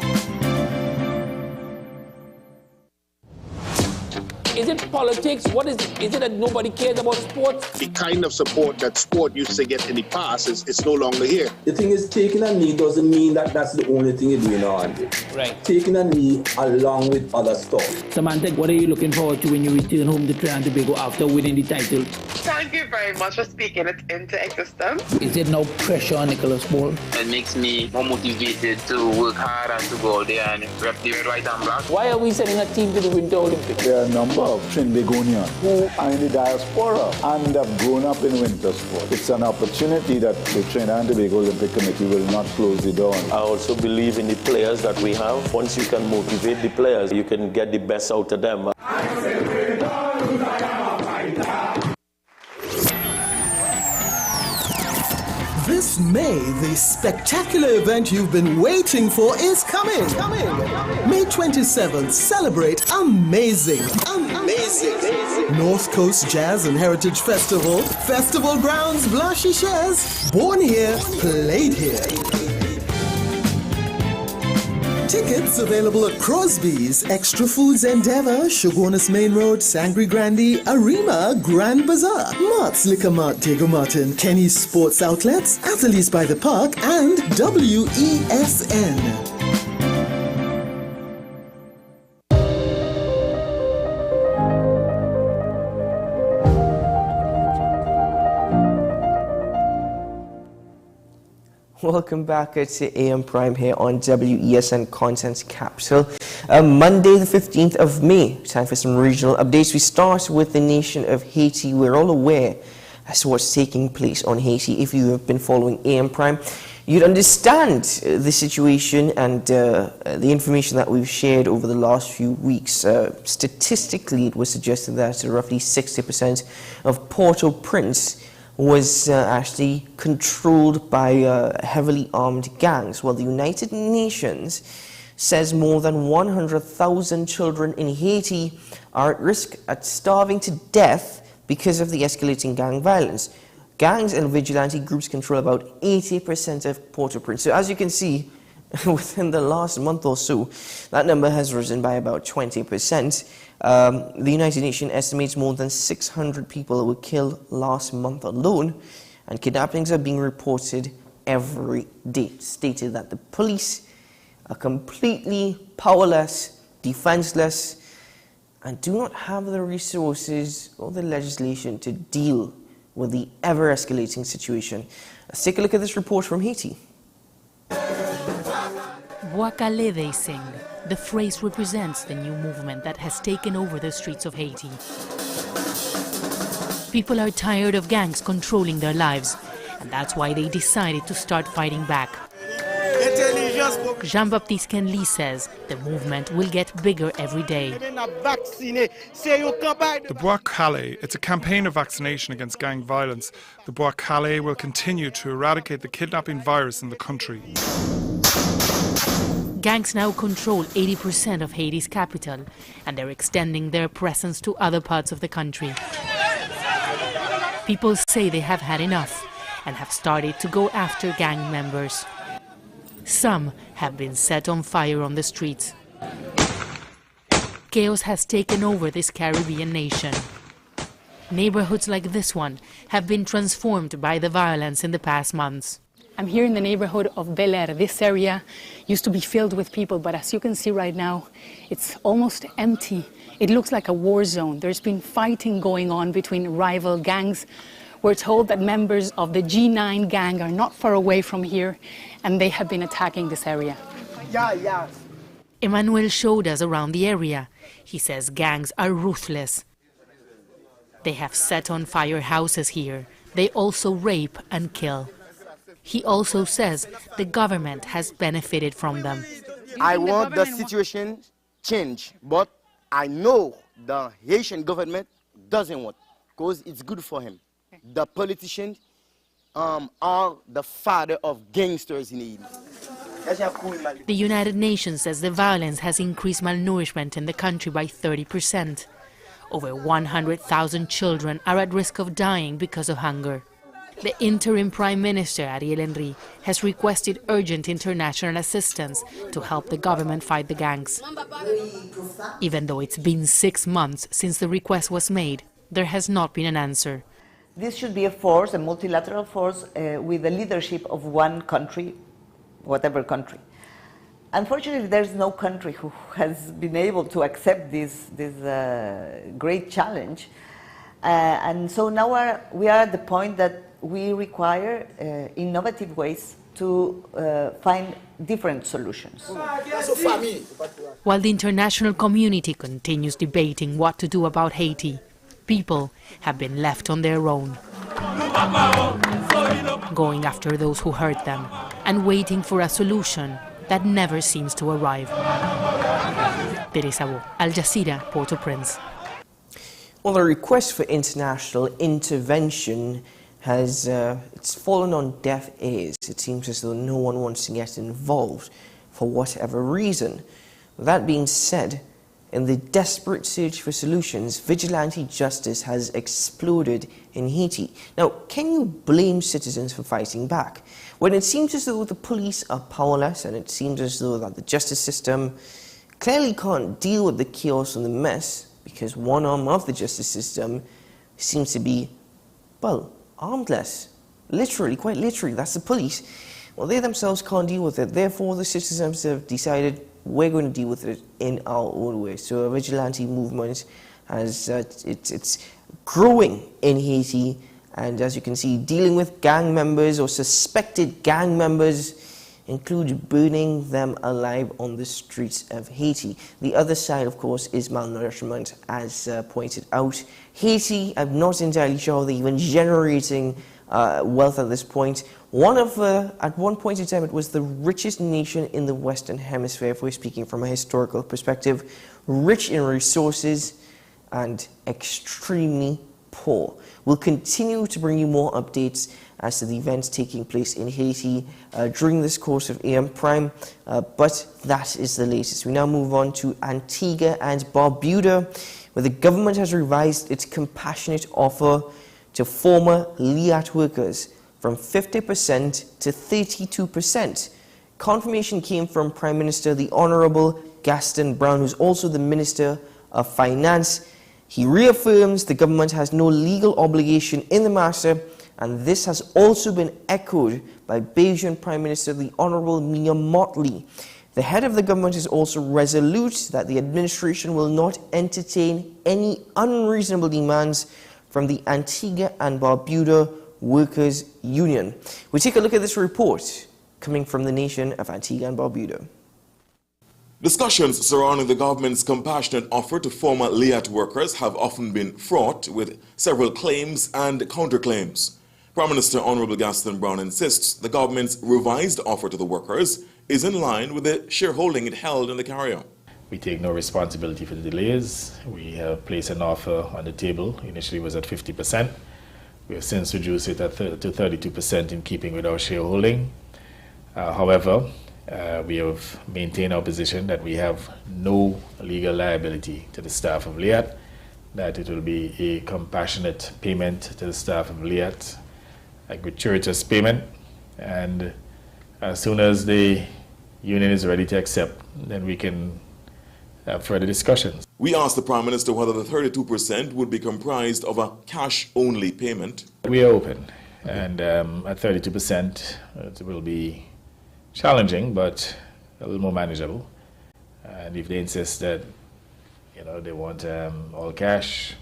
Is it politics? What is it? Is it that nobody cares about sports? The kind of support that sport used to get in the past is no longer here. The thing is, taking a knee doesn't mean that that's the only thing you're doing on it. Right. Taking a knee along with other stuff. Samantha, what are you looking forward to when you return home to Trinidad and Tobago after winning the title? Thank you very much for speaking it into existence. Is there no pressure on Nicholas Ball? It makes me more motivated to work hard and to go out there and rep the red, white and black. Why are we sending a team to the Winter Olympics? There are a number of Trinbagonians who are in the diaspora and have grown up in winter sport. It's an opportunity that the Trinidad and Tobago Olympic Committee will not close the door on. I also believe in the players that we have. Once you can motivate the players, you can get the best out of them. This May, the spectacular event you've been waiting for is coming. May 27th, celebrate amazing. North Coast Jazz and Heritage Festival. Festival grounds, Blashy Shares. Born here, played here. Tickets available at Crosby's, Extra Foods Endeavour, Shogunus Main Road, Sangre Grande, Arima, Grand Bazaar, Mart's Liquor Mart, Diego Martin, Kenny's Sports Outlets, Athletes by the Park, and WESN. Welcome back to AM Prime here on WESN Contents Capital. Monday the 15th of May, time for some regional updates. We start with the nation of Haiti. We're all aware as to what's taking place on Haiti. If you have been following AM Prime, you'd understand the situation and the information that we've shared over the last few weeks. Statistically, it was suggested that roughly 60% of Port-au-Prince was actually controlled by heavily armed gangs. Well, the United Nations says more than 100,000 children in Haiti are at risk at starving to death because of the escalating gang violence. Gangs and vigilante groups control about 80% of Port-au-Prince. So as you can see, within the last month or so, that number has risen by about 20%. The United Nations estimates more than 600 people were killed last month alone, and kidnappings are being reported every day. It stated that the police are completely powerless, defenseless, and do not have the resources or the legislation to deal with the ever-escalating situation. Let's take a look at this report from Haiti. Boakale, they sing. The phrase represents the new movement that has taken over the streets of Haiti. People are tired of gangs controlling their lives, and that's why they decided to start fighting back. Jean-Baptiste Kenli says the movement will get bigger every day. The Bois Calais, it's a campaign of vaccination against gang violence. The Bois Calais will continue to eradicate the kidnapping virus in the country. Gangs now control 80% of Haiti's capital, and they're extending their presence to other parts of the country. People say they have had enough and have started to go after gang members. Some have been set on fire on the streets. Chaos has taken over this Caribbean nation. Neighborhoods like this one have been transformed by the violence in the past months. I'm here in the neighborhood of Bel Air. This area used to be filled with people, but as you can see right now, it's almost empty. It looks like a war zone. There's been fighting going on between rival gangs. We're told that members of the G9 gang are not far away from here, and they have been attacking this area. Emmanuel showed us around the area. He says gangs are ruthless. They have set on fire houses here. They also rape and kill. He also says the government has benefited from them. I want the situation change, but I know the Haitian government doesn't want, because it's good for him. The politicians are the father of gangsters in Haiti. The United Nations says the violence has increased malnourishment in the country by 30%. Over 100,000 children are at risk of dying because of hunger. The interim Prime Minister, Ariel Henry, has requested urgent international assistance to help the government fight the gangs. Even though it's been 6 months since the request was made, there has not been an answer. This should be a force, a multilateral force, with the leadership of one country, whatever country. Unfortunately, there's no country who has been able to accept this great challenge. And so now we are at the point that we require innovative ways to find different solutions. While the international community continues debating what to do about Haiti, people have been left on their own, going after those who hurt them and waiting for a solution that never seems to arrive. Teresa, Al Jazeera, Port-au-Prince. Well, the request for international intervention has it's fallen on deaf ears. It seems as though no one wants to get involved for whatever reason. That being said, in the desperate search for solutions, vigilante justice has exploded in Haiti. Now, can you blame citizens for fighting back? When it seems as though the police are powerless, and it seems as though that the justice system clearly can't deal with the chaos and the mess, because one arm of the justice system seems to be, well, armless. Literally, quite literally, that's the police. Well, they themselves can't deal with it. Therefore, the citizens have decided we're going to deal with it in our own way. So a vigilante movement has it's growing in Haiti, and as you can see, dealing with gang members or suspected gang members includes burning them alive on the streets of Haiti. The other side, of course, is malnourishment, as pointed out. Haiti, I'm not entirely sure they're even generating wealth at this point. At one point in time, it was the richest nation in the Western Hemisphere, if we're speaking from a historical perspective, rich in resources and extremely poor. We'll continue to bring you more updates as to the events taking place in Haiti during this course of AM Prime, but that is the latest. We now move on to Antigua and Barbuda, where the government has revised its compassionate offer to former LIAT workers from 50% to 32%. Confirmation came from Prime Minister the Honorable Gaston Brown, who's also the Minister of Finance. He reaffirms the government has no legal obligation in the matter, and this has also been echoed by Bajan Prime Minister the Honorable Mia Motley. The head of the government is also resolute that the administration will not entertain any unreasonable demands from the Antigua and Barbuda Workers' Union. We take a look at this report coming from the nation of Antigua and Barbuda. Discussions surrounding the government's compassionate offer to former LIAT workers have often been fraught with several claims and counterclaims. Prime Minister Honorable Gaston Brown insists the government's revised offer to the workers is in line with the shareholding it held in the carrier. We take no responsibility for the delays. We have placed an offer on the table. Initially it was at 50%. We have since reduced it to 32% in keeping with our shareholding. However, we have maintained our position that we have no legal liability to the staff of LIAT, that it will be a compassionate payment to the staff of LIAT, a gratuitous payment, and as soon as the union is ready to accept, then we can have further discussions. We asked the Prime Minister whether the 32% would be comprised of a cash-only payment. We are open. And at 32%, it will be challenging, but a little more manageable. And if they insist that, they want all cash,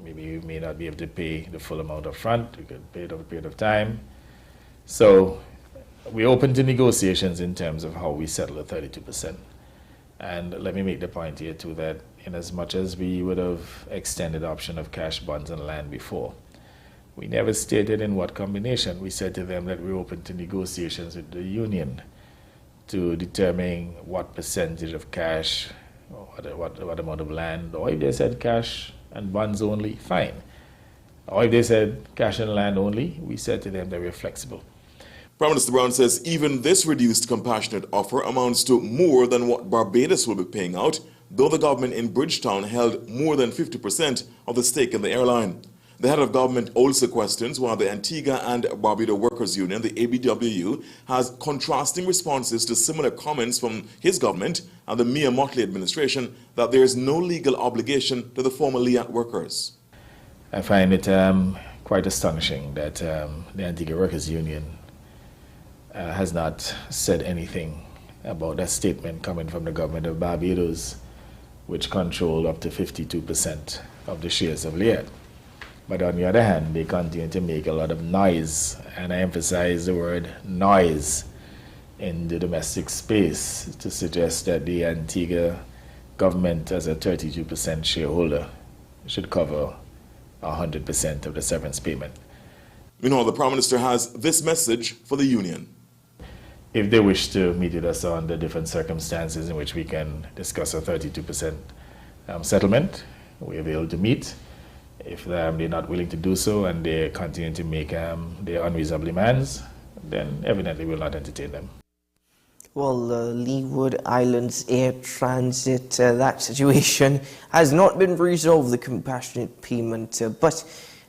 maybe you may not be able to pay the full amount up front. You could pay it over a period of time. So we're open to negotiations in terms of how we settle the 32%. And let me make the point here too that in as much as we would have extended the option of cash, bonds and land before, we never stated in what combination. We said to them that we're open to negotiations with the union to determine what percentage of cash, or what amount of land, or if they said cash and bonds only, fine. Or if they said cash and land only, we said to them that we're flexible. Prime Minister Brown says even this reduced compassionate offer amounts to more than what Barbados will be paying out, though the government in Bridgetown held more than 50% of the stake in the airline. The head of government also questions why the Antigua and Barbuda Workers Union, the ABWU, has contrasting responses to similar comments from his government and the Mia Mottley administration that there is no legal obligation to the former LIAT workers. I find it quite astonishing that the Antigua Workers Union has not said anything about that statement coming from the government of Barbados, which controlled up to 52% of the shares of LIAT. But on the other hand, they continue to make a lot of noise, and I emphasize the word noise, in the domestic space to suggest that the Antigua government, as a 32% shareholder, should cover 100% of the severance payment. Meanwhile, the Prime Minister has this message for the union. If they wish to meet with us on the different circumstances in which we can discuss a 32% settlement, we're able to meet. If they're not willing to do so and they continue to make their unreasonable demands, then evidently we'll not entertain them. Well, Leeward Islands Air Transit, that situation has not been resolved, the compassionate payment, but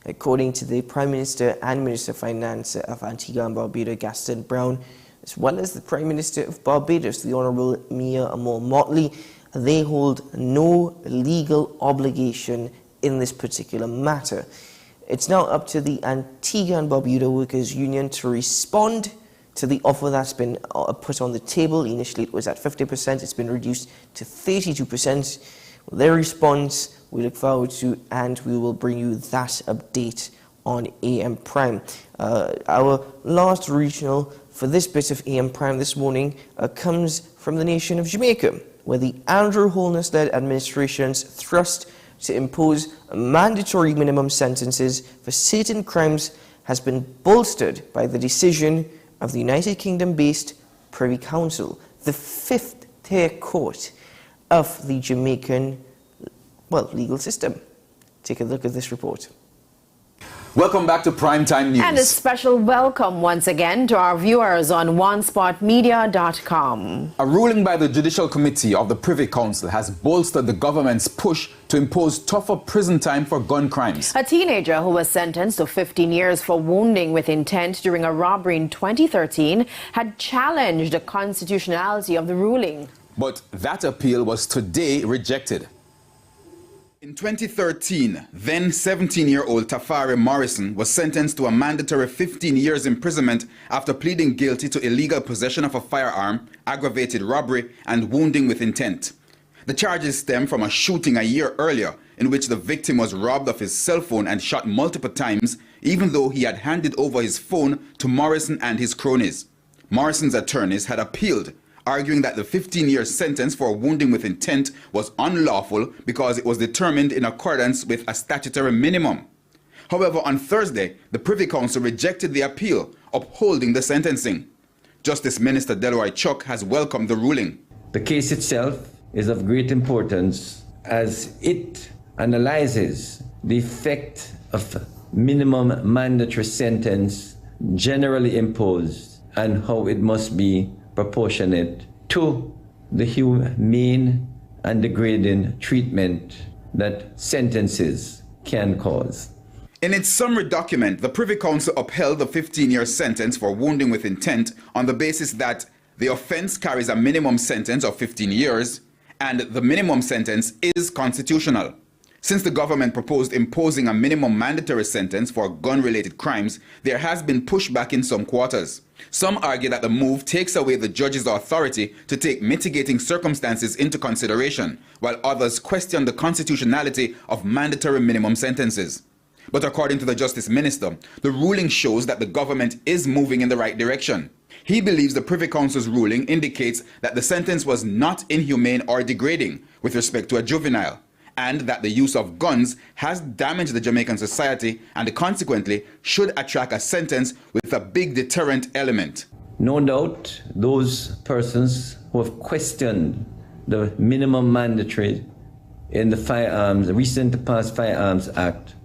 according to the Prime Minister and Minister of Finance of Antigua and Barbuda, Gaston Brown, as well as the Prime Minister of Barbados, the Honourable Mia Mottley, they hold no legal obligation in this particular matter. It's now up to the Antigua and Barbuda Workers Union to respond to the offer that's been put on the table. Initially it was at 50%, it's been reduced to 32%. Their response we look forward to, and we will bring you that update on AM Prime. Our last regional for this bit of AM Prime this morning comes from the nation of Jamaica, where the Andrew Holness-led administration's thrust to impose mandatory minimum sentences for certain crimes has been bolstered by the decision of the United Kingdom-based Privy Council, the fifth-tier court of the Jamaican, legal system. Take a look at this report. Welcome back to Primetime News. And a special welcome once again to our viewers on onespotmedia.com. A ruling by the Judicial Committee of the Privy Council has bolstered the government's push to impose tougher prison time for gun crimes. A teenager who was sentenced to 15 years for wounding with intent during a robbery in 2013 had challenged the constitutionality of the ruling. But that appeal was today rejected. In 2013, then 17-year-old Tafari Morrison was sentenced to a mandatory 15 years imprisonment after pleading guilty to illegal possession of a firearm, aggravated robbery, and wounding with intent. The charges stem from a shooting a year earlier in which the victim was robbed of his cell phone and shot multiple times, even though he had handed over his phone to Morrison and his cronies. Morrison's attorneys had appealed, arguing that the 15-year sentence for wounding with intent was unlawful because it was determined in accordance with a statutory minimum. However, on Thursday, the Privy Council rejected the appeal, upholding the sentencing. Justice Minister Delroy Chuck has welcomed the ruling. The case itself is of great importance as it analyzes the effect of minimum mandatory sentence generally imposed and how it must be proportionate to the humane and degrading treatment that sentences can cause. In its summary document, the Privy Council upheld the 15-year sentence for wounding with intent on the basis that the offense carries a minimum sentence of 15 years and the minimum sentence is constitutional. Since the government proposed imposing a minimum mandatory sentence for gun-related crimes, there has been pushback in some quarters. Some argue that the move takes away the judge's authority to take mitigating circumstances into consideration, while others question the constitutionality of mandatory minimum sentences. But according to the Justice Minister, the ruling shows that the government is moving in the right direction. He believes the Privy Council's ruling indicates that the sentence was not inhumane or degrading with respect to a juvenile, and that the use of guns has damaged the Jamaican society and consequently should attract a sentence with a big deterrent element. No doubt, those persons who have questioned the minimum mandatory in the recent passed Firearms Act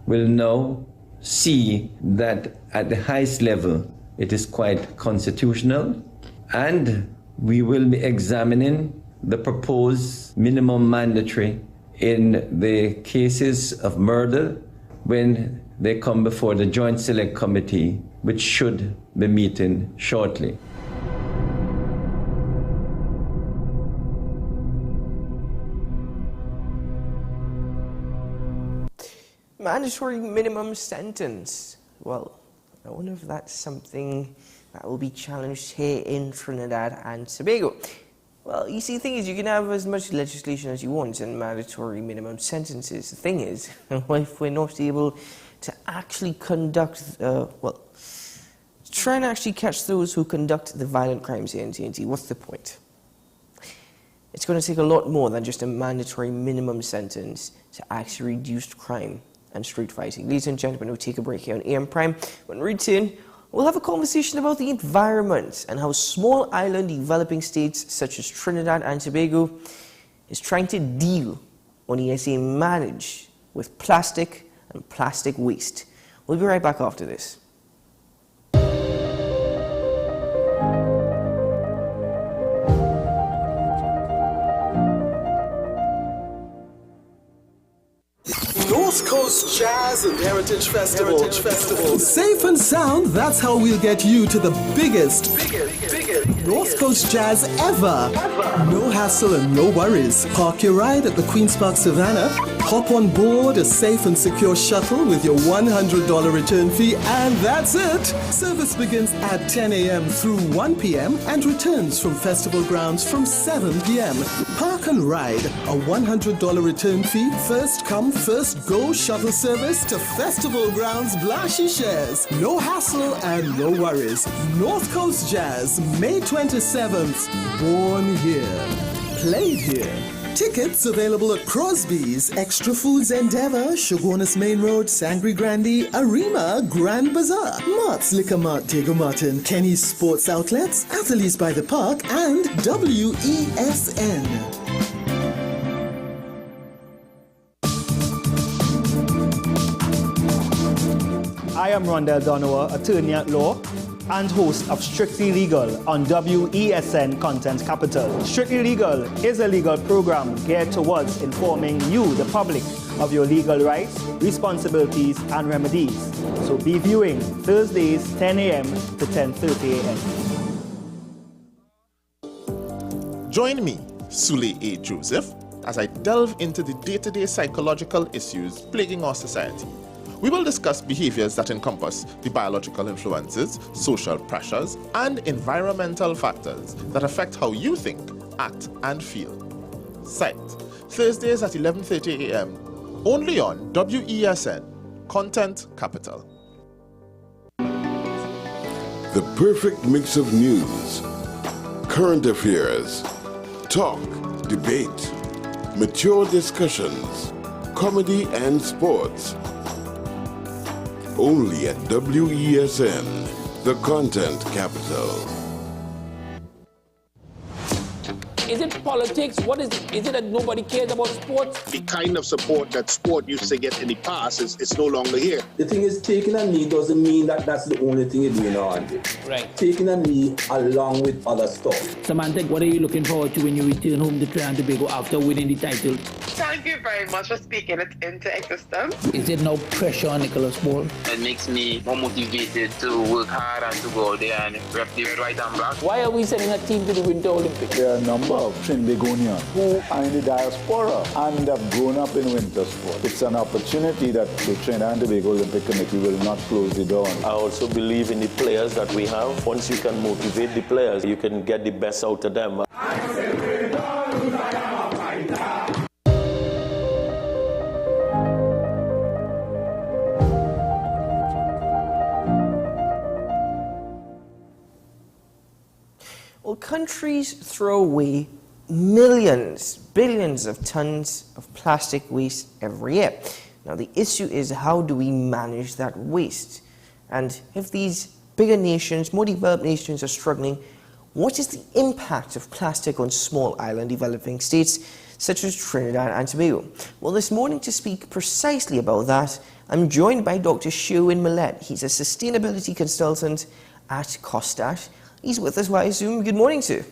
will now see that at the highest level it is quite constitutional, and we will be examining the proposed minimum mandatory in the cases of murder when they come before the Joint Select Committee, which should be meeting shortly. Mandatory minimum sentence. Well, I wonder if that's something that will be challenged here in Trinidad and Tobago. Well, you see, the thing is, you can have as much legislation as you want and mandatory minimum sentences. The thing is, if we're not able to actually conduct, try and actually catch those who conduct the violent crimes here in TNT, what's the point? It's going to take a lot more than just a mandatory minimum sentence to actually reduce crime and street fighting. Ladies and gentlemen, we'll take a break here on AM Prime. When we return, we'll have a conversation about the environment and how small island developing states such as Trinidad and Tobago is trying to deal, or ESA manage, with plastic and plastic waste. We'll be right back after this. North Coast Jazz and Heritage Festival. Safe and sound, that's how we'll get you to the biggest North Coast Jazz ever. No hassle and no worries. Park your ride at the Queen's Park Savannah, hop on board a safe and secure shuttle with your $100 return fee, and that's it. Service begins at 10 a.m. through 1 p.m. and returns from festival grounds from 7 p.m. Park and ride, a $100 return fee, first come, first go shuttle service to festival grounds Blashy shares. No hassle and no worries. North Coast Jazz, May 27th. Born here, played here. Tickets available at Crosby's, Extra Foods Endeavour, Shogunas Main Road, Sangre Grande, Arima, Grand Bazaar, Mart's Liquor Mart, Diego Martin, Kenny's Sports Outlets, Athletes by the Park, and WESN. I am Rondell Donowa, attorney at law and host of Strictly Legal on WESN Content Capital. Strictly Legal is a legal program geared towards informing you, the public, of your legal rights, responsibilities, and remedies. So be viewing Thursdays 10 a.m. to 10:30 a.m. Join me, Sule A. Joseph, as I delve into the day-to-day psychological issues plaguing our society. We will discuss behaviors that encompass the biological influences, social pressures, and environmental factors that affect how you think, act, and feel. Sight, Thursdays at 11:30 a.m. only on WESN, Content Capital. The perfect mix of news, current affairs, talk, debate, mature discussions, comedy, and sports. Only at WESN, the Content Capital. Is it politics? What is it? Is it that nobody cares about sports? The kind of support that sport used to get in the past is no longer here. The thing is, taking a knee doesn't mean that that's the only thing you're doing now, Andy. Right. Taking a knee along with other stuff. Samantha, what are you looking forward to when you return home to Trinidad and Tobago after winning the title? Thank you very much for speaking it into existence. Is there no pressure on Nicholas Ball? It makes me more motivated to work hard and to go out there and rep the red, white, and black. Why are we sending a team to the Winter Olympics? There are a number of Trinbagonians who are in the diaspora and have grown up in winter sport. It's an opportunity that the Trinidad and Tobago Olympic Committee will not close the door on. I also believe in the players that we have. Once you can motivate the players, you can get the best out of them. Well, countries throw away millions, billions of tons of plastic waste every year. Now, the issue is, how do we manage that waste? And if these bigger nations, more developed nations, are struggling, what is the impact of plastic on small island developing states such as Trinidad and Tobago? Well, this morning, to speak precisely about that, I'm joined by Dr. Sherwin Millett. He's a sustainability consultant at COSTAT. He's with us via Zoom. Good morning, sir.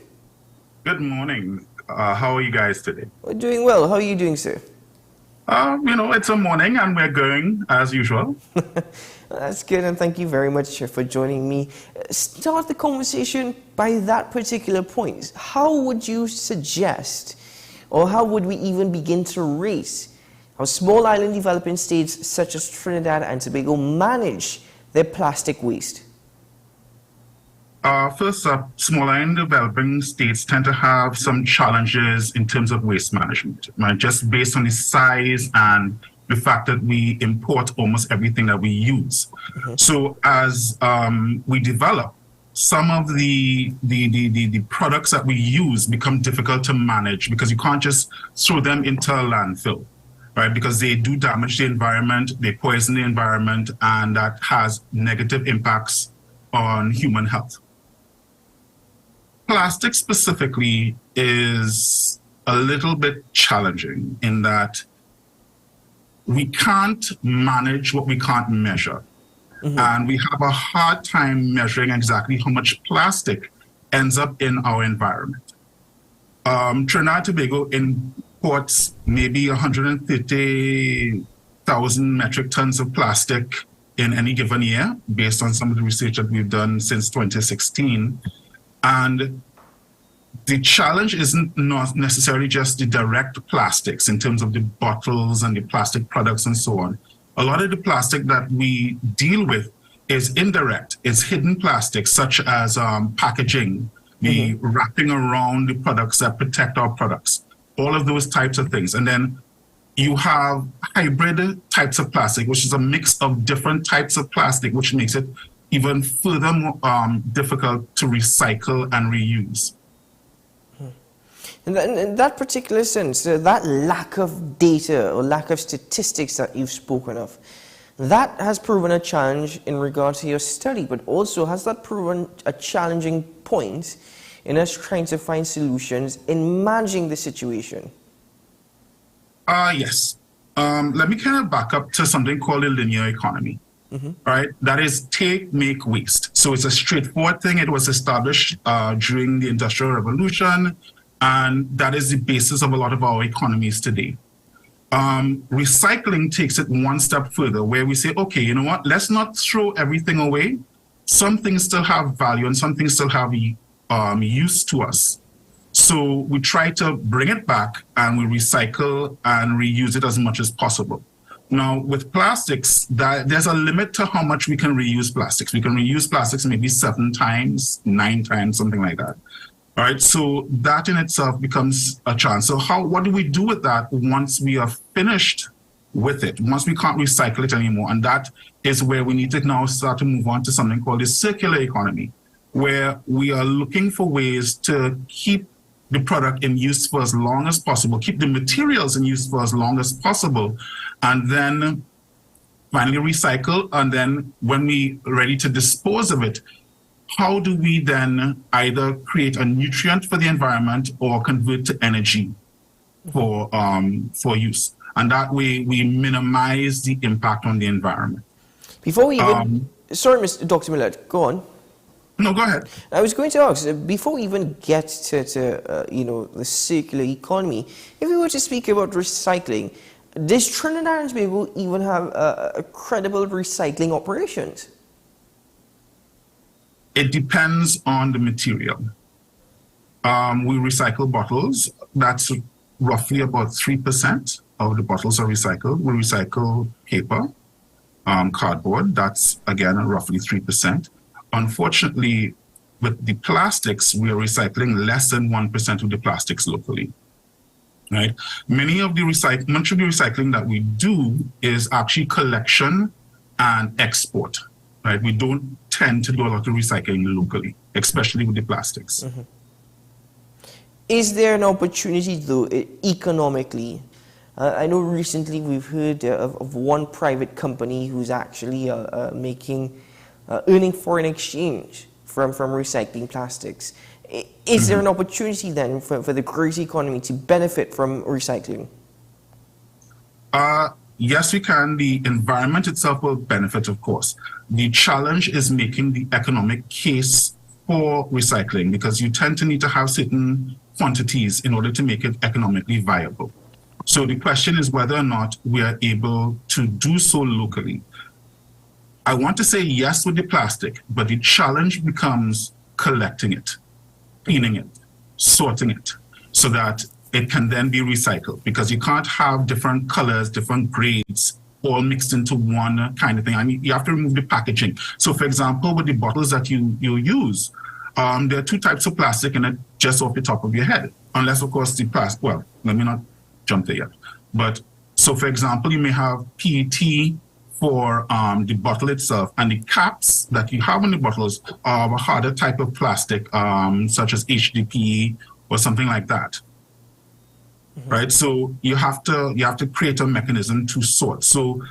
Good morning. How are you guys today? We're doing well. How are you doing, sir? It's a morning and we're going as usual. That's good, and thank you very much for joining me. Start the conversation by that particular point. How would you suggest, or how would we even begin to rate how small island developing states such as Trinidad and Tobago manage their plastic waste? First up, small island developing states tend to have some challenges in terms of waste management, right? Just based on the size and the fact that we import almost everything that we use. So as we develop, some of the products that we use become difficult to manage because you can't just throw them into a landfill, right? Because they do damage the environment, they poison the environment, and that has negative impacts on human health. Plastic specifically is a little bit challenging in that we can't manage what we can't measure. And we have a hard time measuring exactly how much plastic ends up in our environment. Trinidad and Tobago imports maybe 130,000 metric tons of plastic in any given year, based on some of the research that we've done since 2016. And the challenge isn't not necessarily just the direct plastics in terms of the bottles and the plastic products and so on. A lot of the plastic that we deal with is indirect. It's hidden plastics such as packaging, the wrapping around the products that protect our products, all of those types of things. And then you have hybrid types of plastic, which is a mix of different types of plastic, which makes it even further more difficult to recycle and reuse. In that particular sense, that lack of data or lack of statistics that you've spoken of, that has proven a challenge in regard to your study, but also has that proven a challenging point in us trying to find solutions in managing the situation? Yes. Let me kind of back up to something called a linear economy. Right? That is take, make, waste. So it's a straightforward thing. It was established during the Industrial Revolution, and that is the basis of a lot of our economies today. Recycling takes it one step further, where we say, okay, you know what? Let's not throw everything away. Some things still have value and some things still have use to us. So we try to bring it back and we recycle and reuse it as much as possible. Now, with plastics, there's a limit to how much we can reuse plastics. We can reuse plastics maybe 7 times, 9 times, something like that. All right, so that in itself becomes a challenge. So what do we do with that once we are finished with it, once we can't recycle it anymore? And that is where we need to now start to move on to something called the circular economy, where we are looking for ways to keep the product in use for as long as possible, keep the materials in use for as long as possible, and then finally recycle. And then when we are ready to dispose of it, how do we then either create a nutrient for the environment or convert to energy for use? And that way we minimize the impact on the environment. Before we even, sorry, Dr. Millett, go on. No, go ahead. I was going to ask, before we even get to the circular economy, if we were to speak about recycling, does Trinidad and Tobago even have a credible recycling operations? It depends on the material. We recycle bottles. That's roughly about 3% of the bottles are recycled. We recycle paper, cardboard. That's, again, roughly 3%. Unfortunately, with the plastics, we are recycling less than 1% of the plastics locally. Right? Much of the recycling that we do is actually collection and export. Right? We don't tend to do a lot of recycling locally, especially with the plastics. Mm-hmm. Is there an opportunity, though, economically? I know recently we've heard of one private company who's actually earning foreign exchange from recycling plastics. Is there an opportunity then for the great economy to benefit from recycling? Yes, we can. The environment itself will benefit, of course. The challenge is making the economic case for recycling, because you tend to need to have certain quantities in order to make it economically viable. So the question is whether or not we are able to do so locally. I want to say yes with the plastic, but the challenge becomes collecting it, cleaning it, sorting it, so that it can then be recycled, because you can't have different colors, different grades, all mixed into one kind of thing. I mean, you have to remove the packaging. So for example, with the bottles that you use, there are two types of plastic in it, just off the top of your head, unless of course the plastic, well, let me not jump there yet. But so for example, you may have PET for the bottle itself, and the caps that you have on the bottles are a harder type of plastic, such as HDPE or something like that. Mm-hmm. Right? So you have to create a mechanism to sort. So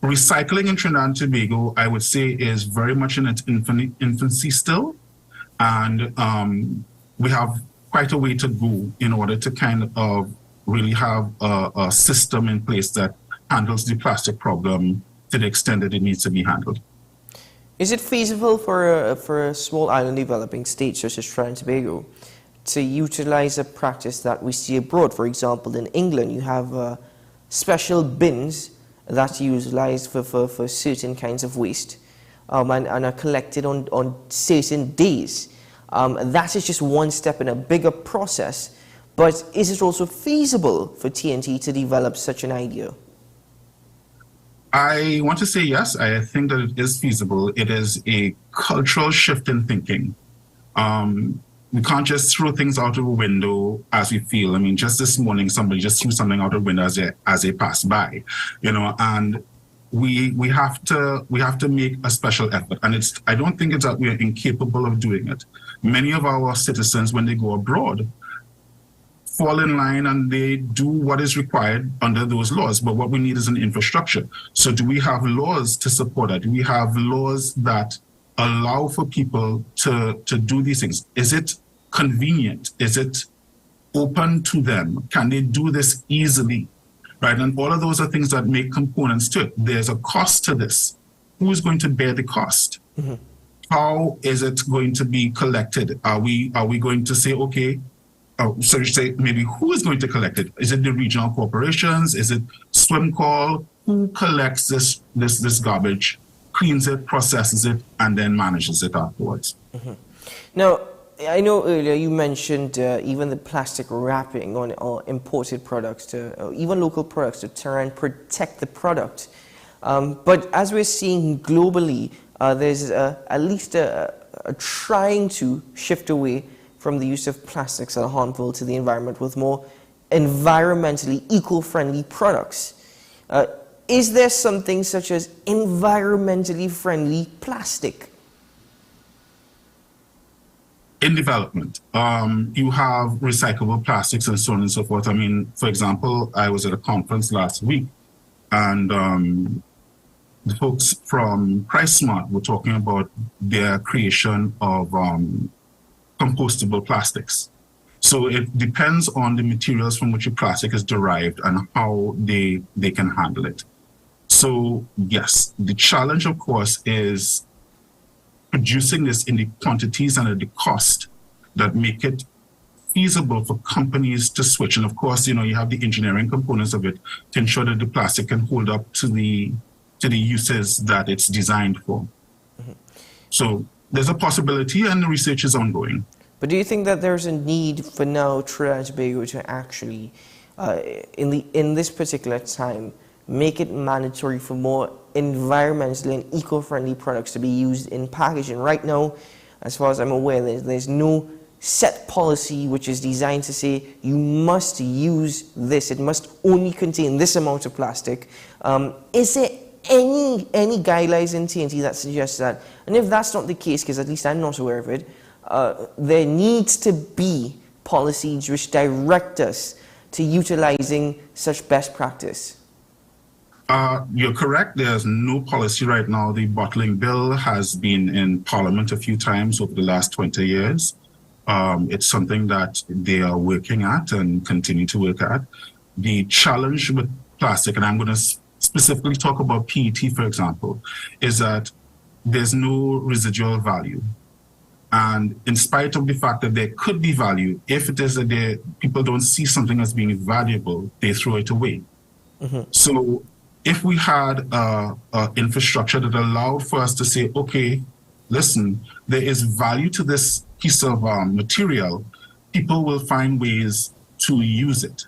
recycling in Trinidad and Tobago, I would say, is very much in its infancy still. And we have quite a way to go in order to kind of really have a system in place that handles the plastic problem to the extent that it needs to be handled. Is it feasible for a small island developing state such as Trinidad and Tobago to utilize a practice that we see abroad? For example, in England, you have special bins that are utilized for certain kinds of waste and are collected on certain days. That is just one step in a bigger process, but is it also feasible for TNT to develop such an idea? I want to say yes. I think that it is feasible. It is a cultural shift in thinking. We can't just throw things out of a window as we feel. I mean, just this morning, somebody just threw something out of a window as they pass by, and we have to make a special effort. And I don't think it's that we are incapable of doing it. Many of our citizens, when they go abroad, fall in line and they do what is required under those laws. But what we need is an infrastructure. So do we have laws to support that? Do we have laws that allow for people to do these things? Is it convenient? Is it open to them? Can they do this easily? Right? And all of those are things that make components to it. There's a cost to this. Who is going to bear the cost? Mm-hmm. How is it going to be collected? Are we going to say, okay, so you say maybe who is going to collect it? Is it the regional corporations? Is it swim call? Who collects this garbage, cleans it, processes it, and then manages it afterwards? Mm-hmm. Now, I know earlier you mentioned even the plastic wrapping on imported products, even local products, to try and protect the product. But as we're seeing globally, there's at least a trying to shift away from the use of plastics that are harmful to the environment with more environmentally eco-friendly products. Is there something such as environmentally friendly plastic? In development, you have recyclable plastics and so on and so forth. I mean, for example, I was at a conference last week, and the folks from PriceSmart were talking about their creation of compostable plastics. So it depends on the materials from which your plastic is derived and how they can handle it. So yes, the challenge, of course, is producing this in the quantities and at the cost that make it feasible for companies to switch. And of course, you have the engineering components of it to ensure that the plastic can hold up to the uses that it's designed for. Mm-hmm. So there's a possibility, and the research is ongoing. But do you think that there's a need for now Trinidad and Tobago to actually, in this particular time, make it mandatory for more environmentally and eco-friendly products to be used in packaging? Right now, as far as I'm aware, there's no set policy which is designed to say you must use this, it must only contain this amount of plastic. Is there any guidelines in TNT that suggest that? And if that's not the case, because at least I'm not aware of it, there needs to be policies which direct us to utilizing such best practice. You're correct. There's no policy right now. The bottling bill has been in Parliament a few times over the last 20 years. It's something that they are working at and continue to work at. The challenge with plastic, and I'm going to specifically talk about PET, for example, is that there's no residual value. And in spite of the fact that there could be value, if it is that people don't see something as being valuable, they throw it away. So if we had infrastructure that allowed for us to say, okay, listen, there is value to this piece of material, people will find ways to use it.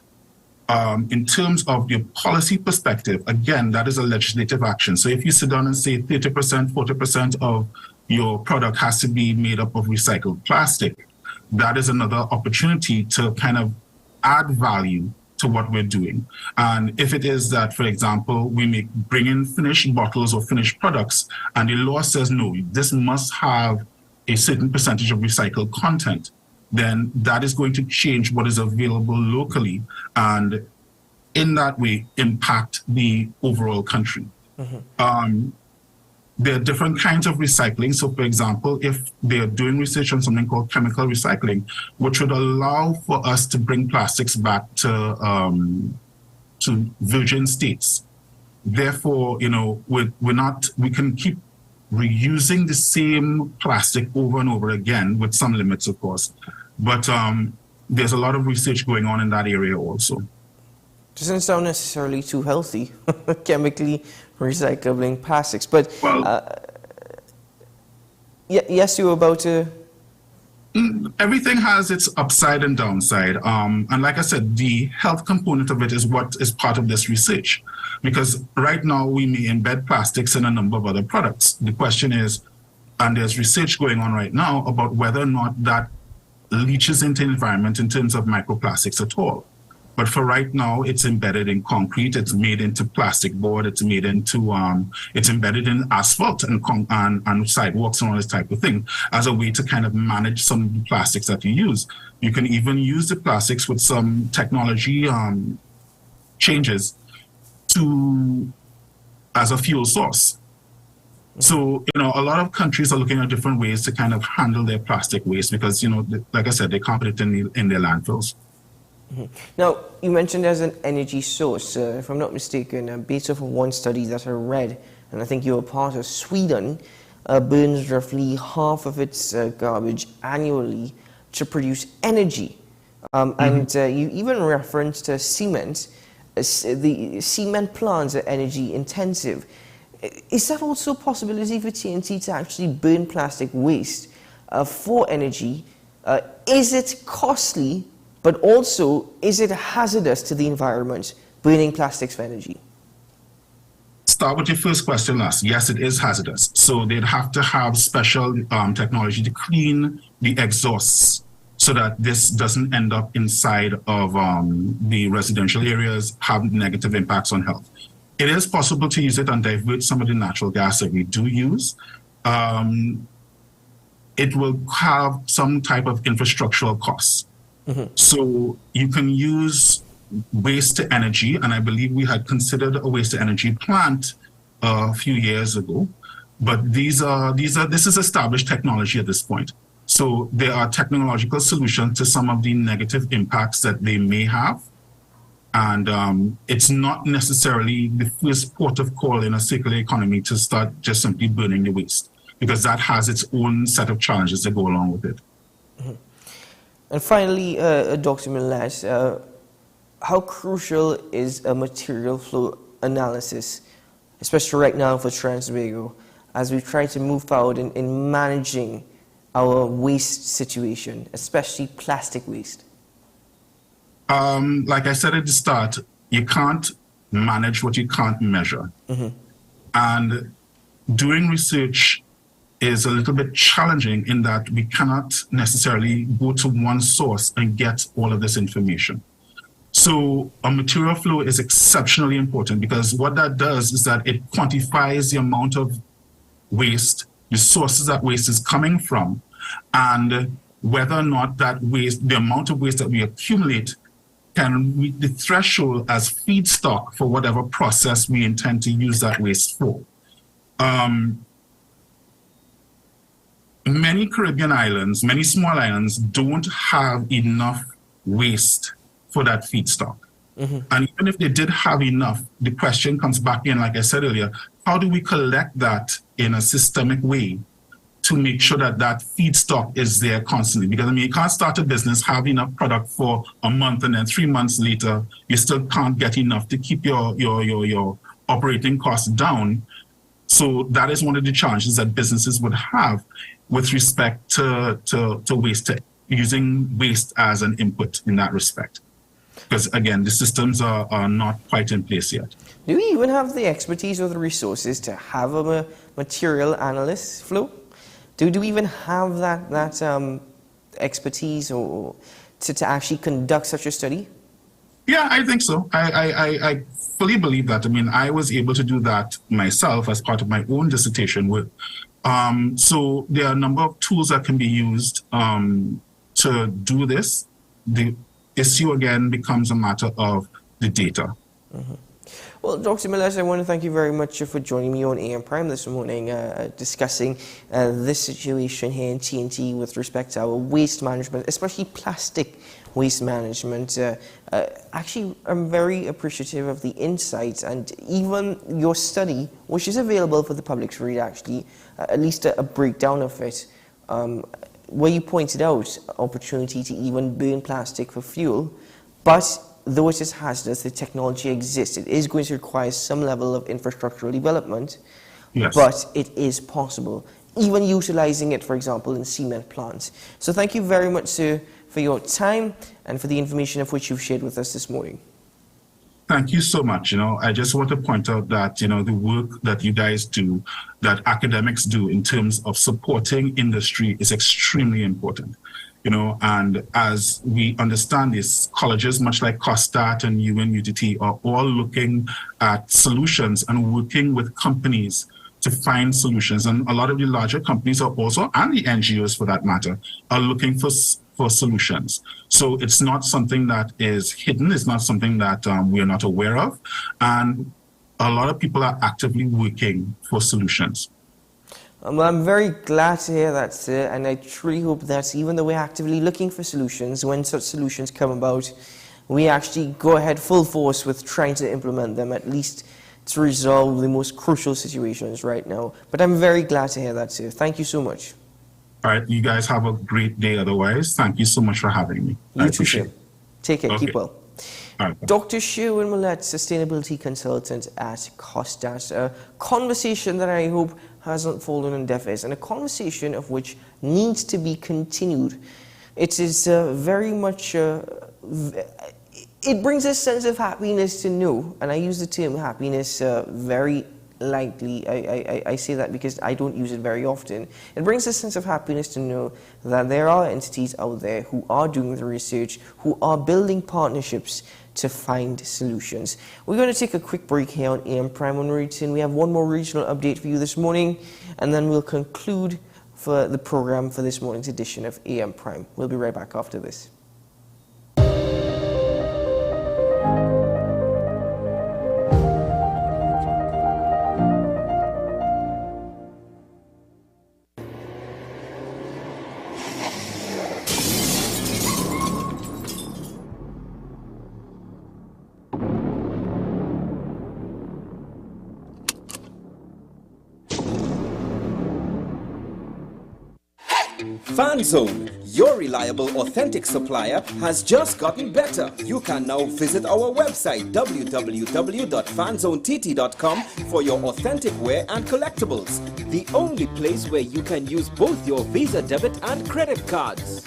In terms of your policy perspective, again, that is a legislative action. So if you sit down and say 30%, 40% of your product has to be made up of recycled plastic, that is another opportunity to kind of add value to what we're doing. And if it is that, for example, we bring in finished bottles or finished products, and the law says, no, this must have a certain percentage of recycled content, then that is going to change what is available locally and in that way impact the overall country. There are different kinds of recycling. So for example, if they're doing research on something called chemical recycling, which would allow for us to bring plastics back to virgin states. Therefore, you know, we can keep reusing the same plastic over and over again with some limits, of course. But there's a lot of research going on in that area also. Doesn't sound necessarily too healthy, chemically recycling plastics. But yes, you were about to... Everything has its upside and downside. And like I said, the health component of it is what is part of this research. Because right now we may embed plastics in a number of other products. The question is, and there's research going on right now about whether or not that leaches into the environment in terms of microplastics at all. But for right now, it's embedded in concrete, it's made into plastic board, it's made into, it's embedded in asphalt and sidewalks and all this type of thing as a way to kind of manage some of the plastics that you use. You can even use the plastics with some technology changes as a fuel source. So, you know, a lot of countries are looking at different ways to kind of handle their plastic waste because, you know, like I said, they can't put it in their landfills. Now, you mentioned as an energy source, if I'm not mistaken, based off of one study that I read, and I think you were part of, Sweden burns roughly half of its garbage annually to produce energy. And you even referenced cement. The cement plants are energy intensive. Is that also a possibility for TNT to actually burn plastic waste for energy? Is it costly? But also, is it hazardous to the environment, burning plastics for energy? Start with your first question last. Yes, it is hazardous. So they'd have to have special technology to clean the exhausts so that this doesn't end up inside of the residential areas, have negative impacts on health. It is possible to use it and divert some of the natural gas that we do use. It will have some type of infrastructural costs. So you can use waste to energy, and I believe we had considered a waste to energy plant a few years ago. But this is established technology at this point. So there are technological solutions to some of the negative impacts that they may have, and it's not necessarily the first port of call in a circular economy to start just simply burning the waste, because that has its own set of challenges that go along with it. And finally, Dr. Millet, how crucial is a material flow analysis, especially right now for Trinidad and Tobago, as we try to move forward in managing our waste situation, especially plastic waste? Like I said at the start, you can't manage what you can't measure. And doing research is a little bit challenging in that we cannot necessarily go to one source and get all of this information. So a material flow is exceptionally important, because what that does is that it quantifies the amount of waste, the sources that waste is coming from, and whether or not that waste, the amount of waste that we accumulate, can meet the threshold as feedstock for whatever process we intend to use that waste for. Many Caribbean islands, many small islands, don't have enough waste for that feedstock. And even if they did have enough, the question comes back in, like I said earlier, how do we collect that in a systemic way to make sure that that feedstock is there constantly? Because I mean, you can't start a business, have enough product for a month, and then 3 months later, you still can't get enough to keep your operating costs down. So that is one of the challenges that businesses would have with respect to waste, using waste as an input in that respect. Because again, the systems are not quite in place yet. Do we even have the expertise or the resources to have a material analyst flow? Do we even have that expertise or to actually conduct such a study? Yeah, I think so. I fully believe that. I mean, I was able to do that myself as part of my own dissertation work. So there are a number of tools that can be used to do this. The issue again becomes a matter of the data. Well, Dr. Millers, I want to thank you very much for joining me on AM Prime this morning, discussing this situation here in TNT with respect to our waste management, especially plastic waste management. Actually, I'm very appreciative of the insights and even your study, which is available for the public to read, actually, at least a breakdown of it, where you pointed out opportunity to even burn plastic for fuel, but though it is hazardous, the technology exists. It is going to require some level of infrastructural development, but it is possible, even utilizing it, for example, in cement plants. So thank you very much, sir, for your time and for the information of which you've shared with us this morning. Thank you so much. I just want to point out that, the work that you guys do, that academics do in terms of supporting industry is extremely important. And as we understand this, colleges, much like COSTAT and UNUTT, are all looking at solutions and working with companies to find solutions. And a lot of the larger companies are also, and the NGOs for that matter, are looking for solutions. So it's not something that is hidden. It's not something that we are not aware of. And a lot of people are actively working for solutions. Well, I'm very glad to hear that, sir, and I truly hope that even though we're actively looking for solutions, when such solutions come about, we actually go ahead full force with trying to implement them, at least to resolve the most crucial situations right now. But I'm very glad to hear that, sir. Thank you so much. All right, you guys have a great day otherwise. Thank you so much for having me. You too, sir. Take care. Okay. Keep well. All right. Dr. Sherwin Millett, Sustainability Consultant at COSTAT. A conversation that I hope hasn't fallen on deaf ears, and a conversation of which needs to be continued. It is very much, it brings a sense of happiness to know, and I use the term happiness very lightly. I say that because I don't use it very often. It brings a sense of happiness to know that there are entities out there who are doing the research, who are building partnerships to find solutions. We're going to take a quick break here on AM Prime. On return, we have one more regional update for you this morning, and then we'll conclude for the program for this morning's edition of AM Prime. We'll be right back after this. FanZone, your reliable, authentic supplier, has just gotten better. You can now visit our website www.fanzonett.com for your authentic wear and collectibles. The only place where you can use both your Visa debit and credit cards.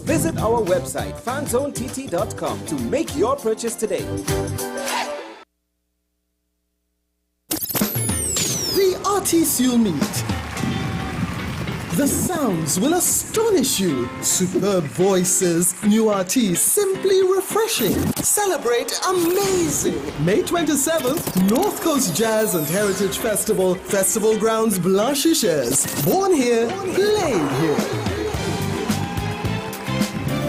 Visit our website fanzonett.com to make your purchase today. The artists you'll meet. The sounds will astonish you. Superb voices, new artists, simply refreshing. Celebrate amazing. May 27th, North Coast Jazz and Heritage Festival. Festival grounds Blanchisseuse. Born here, played here.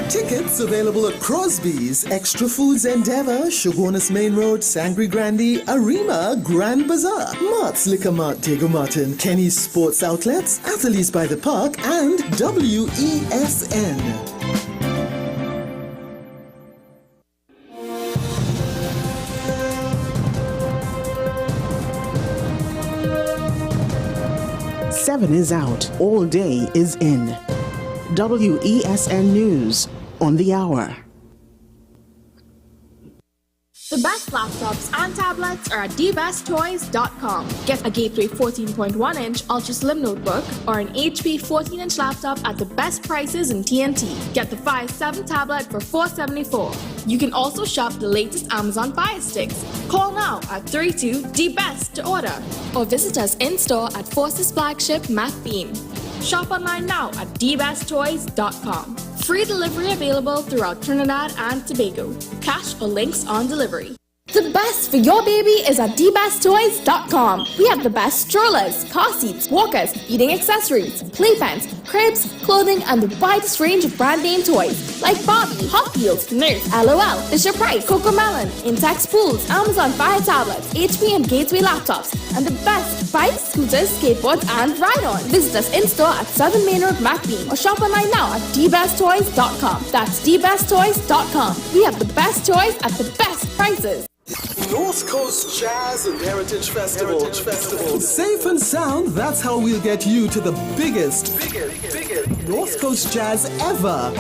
Tickets available at Crosby's, Extra Foods Endeavour, Shogunus Main Road, Sangre Grande, Arima, Grand Bazaar, Mart's Liquor Mart, Diego Martin, Kenny's Sports Outlets, Athletes by the Park, and WESN. Seven is out, all day is in. WESN News on the hour. The best laptops and tablets are at dbesttoys.com. Get a Gateway 14.1-inch Ultra Slim notebook or an HP 14-inch laptop at the best prices in TNT. Get the Fire 7 tablet for $474. You can also shop the latest Amazon Fire Sticks. Call now at 32-DBEST to order or visit us in-store at Force's flagship Mac Beam. Shop online now at dbesttoys.com. Free delivery available throughout Trinidad and Tobago. Cash or links on delivery. The best for your baby is at dbesttoys.com. We have the best strollers, car seats, walkers, feeding accessories, playpens, cribs, clothing, and the widest range of brand name toys like Barbie, Hot Wheels, Nerf, LOL, Fisher-Price, Cocomelon, Intex pools, Amazon Fire tablets, HP and Gateway laptops, and the best bikes, scooters, skateboards, and ride-on. Visit us in-store at 7 Main Road, Macbean, or shop online now at dbesttoys.com. That's dbesttoys.com. We have the best toys at the best prices. North Coast Jazz and Heritage Festival. Safe and sound, that's how we'll get you to the biggest North Coast Jazz ever.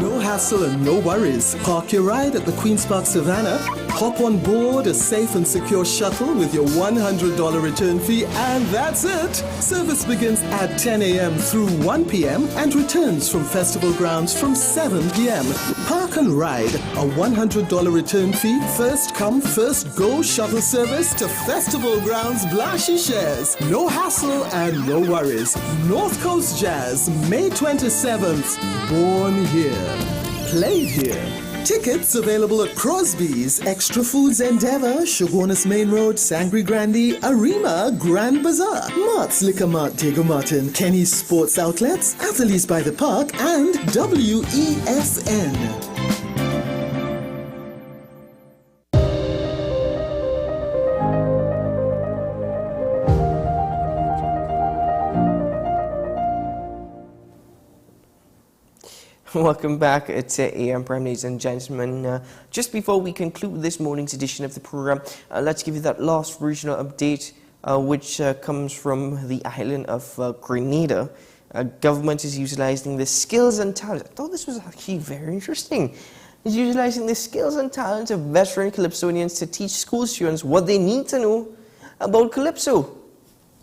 No hassle and no worries. Park your ride at the Queen's Park Savannah, hop on board a safe and secure shuttle with your $100 return fee, and that's it. Service begins at 10 a.m. through 1 p.m. and returns from festival grounds from 7 p.m. Park and ride, a $100 return fee, first come, first go shuttle service to festival grounds Blanchisseuse. No hassle and no worries. North Coast Jazz, May 27th. Born here, played here. Tickets available at Crosby's, Extra Foods Endeavour, Shogunus Main Road, Sangre Grande, Arima, Grand Bazaar, Mart's Liquor Mart, Diego Martin, Kenny's Sports Outlets, Athletes by the Park, and WESN. Welcome back to AM Prime, ladies and gentlemen. Just before we conclude this morning's edition of the program, let's give you that last regional update, which comes from the island of Grenada. Government is utilizing the skills and talents. I thought this was actually very interesting. It's utilizing the skills and talents of veteran Calypsonians to teach school students what they need to know about Calypso.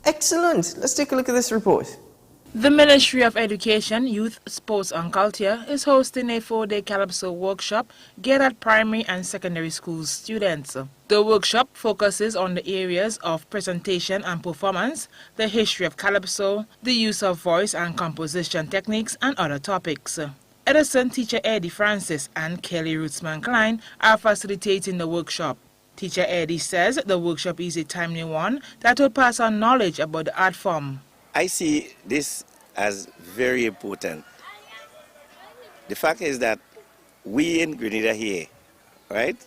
Excellent. Let's take a look at this report. The Ministry of Education, Youth, Sports and Culture is hosting a 4-day Calypso workshop geared at primary and secondary school students. The workshop focuses on the areas of presentation and performance, the history of Calypso, the use of voice and composition techniques, and other topics. Edison teacher Eddie Francis and Kelly Rootsman-Klein are facilitating the workshop. Teacher Eddie says the workshop is a timely one that will pass on knowledge about the art form. I see this as very important. The fact is that we in Grenada here, right,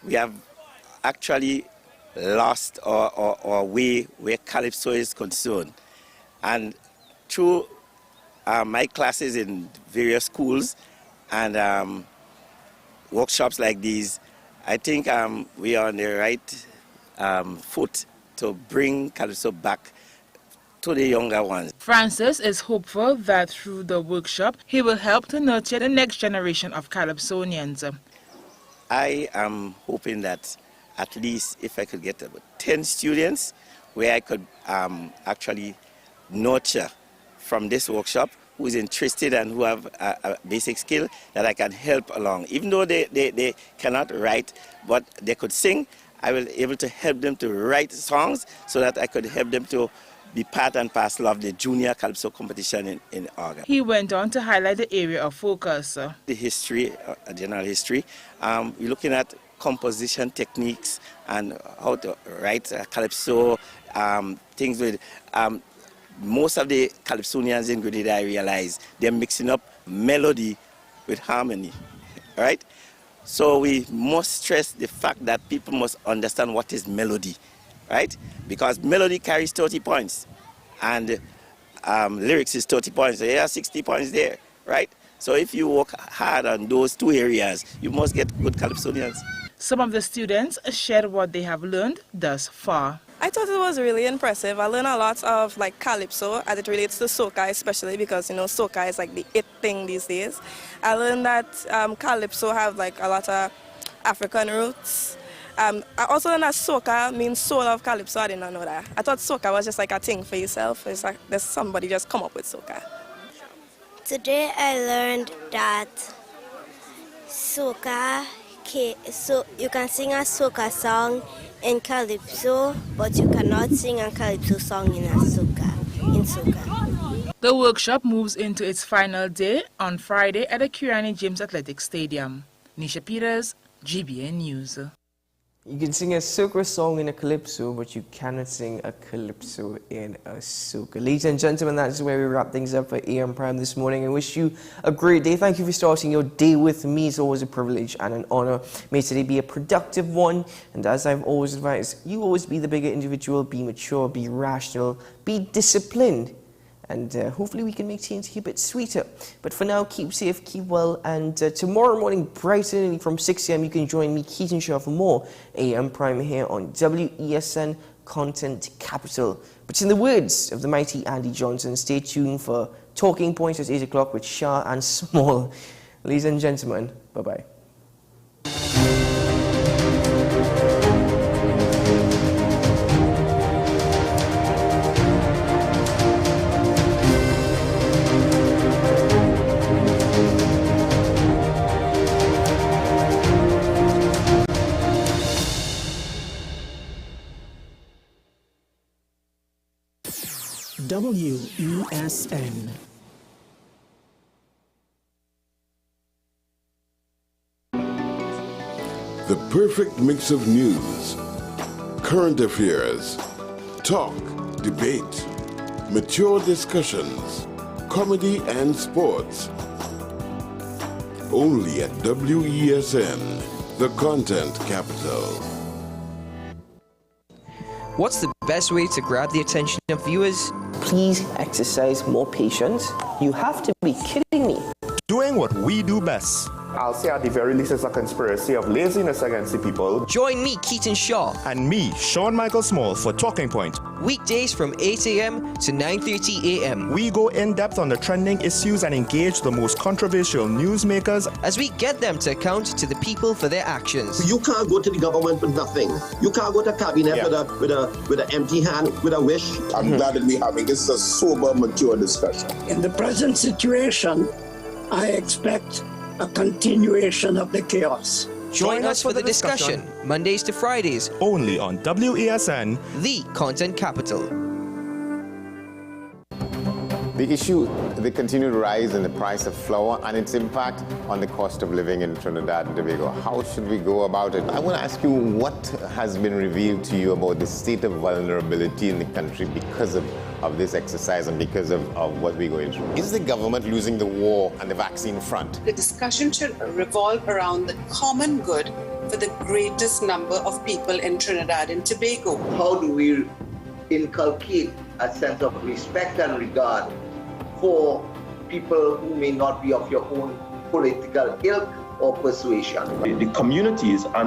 we have actually lost our way where Calypso is concerned. And through my classes in various schools and workshops like these, I think we are on the right foot to bring Calypso back to the younger ones. Francis is hopeful that through the workshop, he will help to nurture the next generation of Calypsonians. I am hoping that at least if I could get about 10 students where I could actually nurture from this workshop who is interested and who have a basic skill that I can help along. Even though they cannot write, but they could sing, I will be able to help them to write songs so that I could help them to be part and parcel of the junior Calypso competition in August. He went on to highlight the area of focus. The history, general history. We're looking at composition techniques and how to write Calypso, things with... most of the Calypsonians in Grenada, I realize, they're mixing up melody with harmony, right? So we must stress the fact that people must understand what is melody, right? Because melody carries 30 points, and lyrics is 30 points, so there are 60 points there, right? So if you work hard on those two areas, you must get good Calypsonians. Some of the students shared what they have learned thus far. I thought it was really impressive. I learned a lot of like Calypso as it relates to soca, especially because, you know, soca is like the it thing these days. I learned that Calypso have like a lot of African roots. I also learned that soca means soul of Calypso. I did not know that. I thought soca was just like a thing for yourself. It's like there's somebody just come up with soca. Today I learned that soca, so you can sing a soca song in Calypso, but you cannot sing a Calypso song in soca. The workshop moves into its final day on Friday at the Kirani James Athletic Stadium. Nisha Peters, GBN News. You can sing a soca song in a calypso, but you cannot sing a calypso in a soca. Ladies and gentlemen, that's where we wrap things up for AM Prime this morning. I wish you a great day. Thank you for starting your day with me. It's always a privilege and an honor. May today be a productive one. And as I've always advised, you always be the bigger individual, be mature, be rational, be disciplined. And hopefully we can make TNT a bit sweeter. But for now, keep safe, keep well. And tomorrow morning, bright and early from 6 a.m., you can join me, Keaton Shaw, for more AM Prime here on WESN Content Capital. But in the words of the mighty Andy Johnson, stay tuned for Talking Points at 8 o'clock with Shah and Small. Ladies and gentlemen, bye-bye. WESN. The perfect mix of news, current affairs, talk, debate, mature discussions, comedy and sports. Only at WESN, the content capital. What's the best way to grab the attention of viewers? Please exercise more patience. You have to be kidding me. Doing what we do best. I'll say at the very least it's a conspiracy of laziness against the people. Join me, Keaton Shaw. And me, Sean Michael Small, for Talking Point. Weekdays from 8 a.m. to 9:30 a.m. We go in-depth on the trending issues and engage the most controversial newsmakers as we get them to account to the people for their actions. You can't go to the government with nothing. You can't go to cabinet with an empty hand, with a wish. I'm glad that we're having this a sober, mature discussion. In the present situation, I expect a continuation of the chaos. Join us for the discussion, Mondays to Fridays, only on WESN, the content capital. The issue, the continued rise in the price of flour and its impact on the cost of living in Trinidad and Tobago. How should we go about it? I want to ask you what has been revealed to you about the state of vulnerability in the country because of this exercise and because of what we're going through. Is the government losing the war on the vaccine front? The discussion should revolve around the common good for the greatest number of people in Trinidad and Tobago. How do we inculcate a sense of respect and regard for people who may not be of your own political ilk or persuasion? The communities are not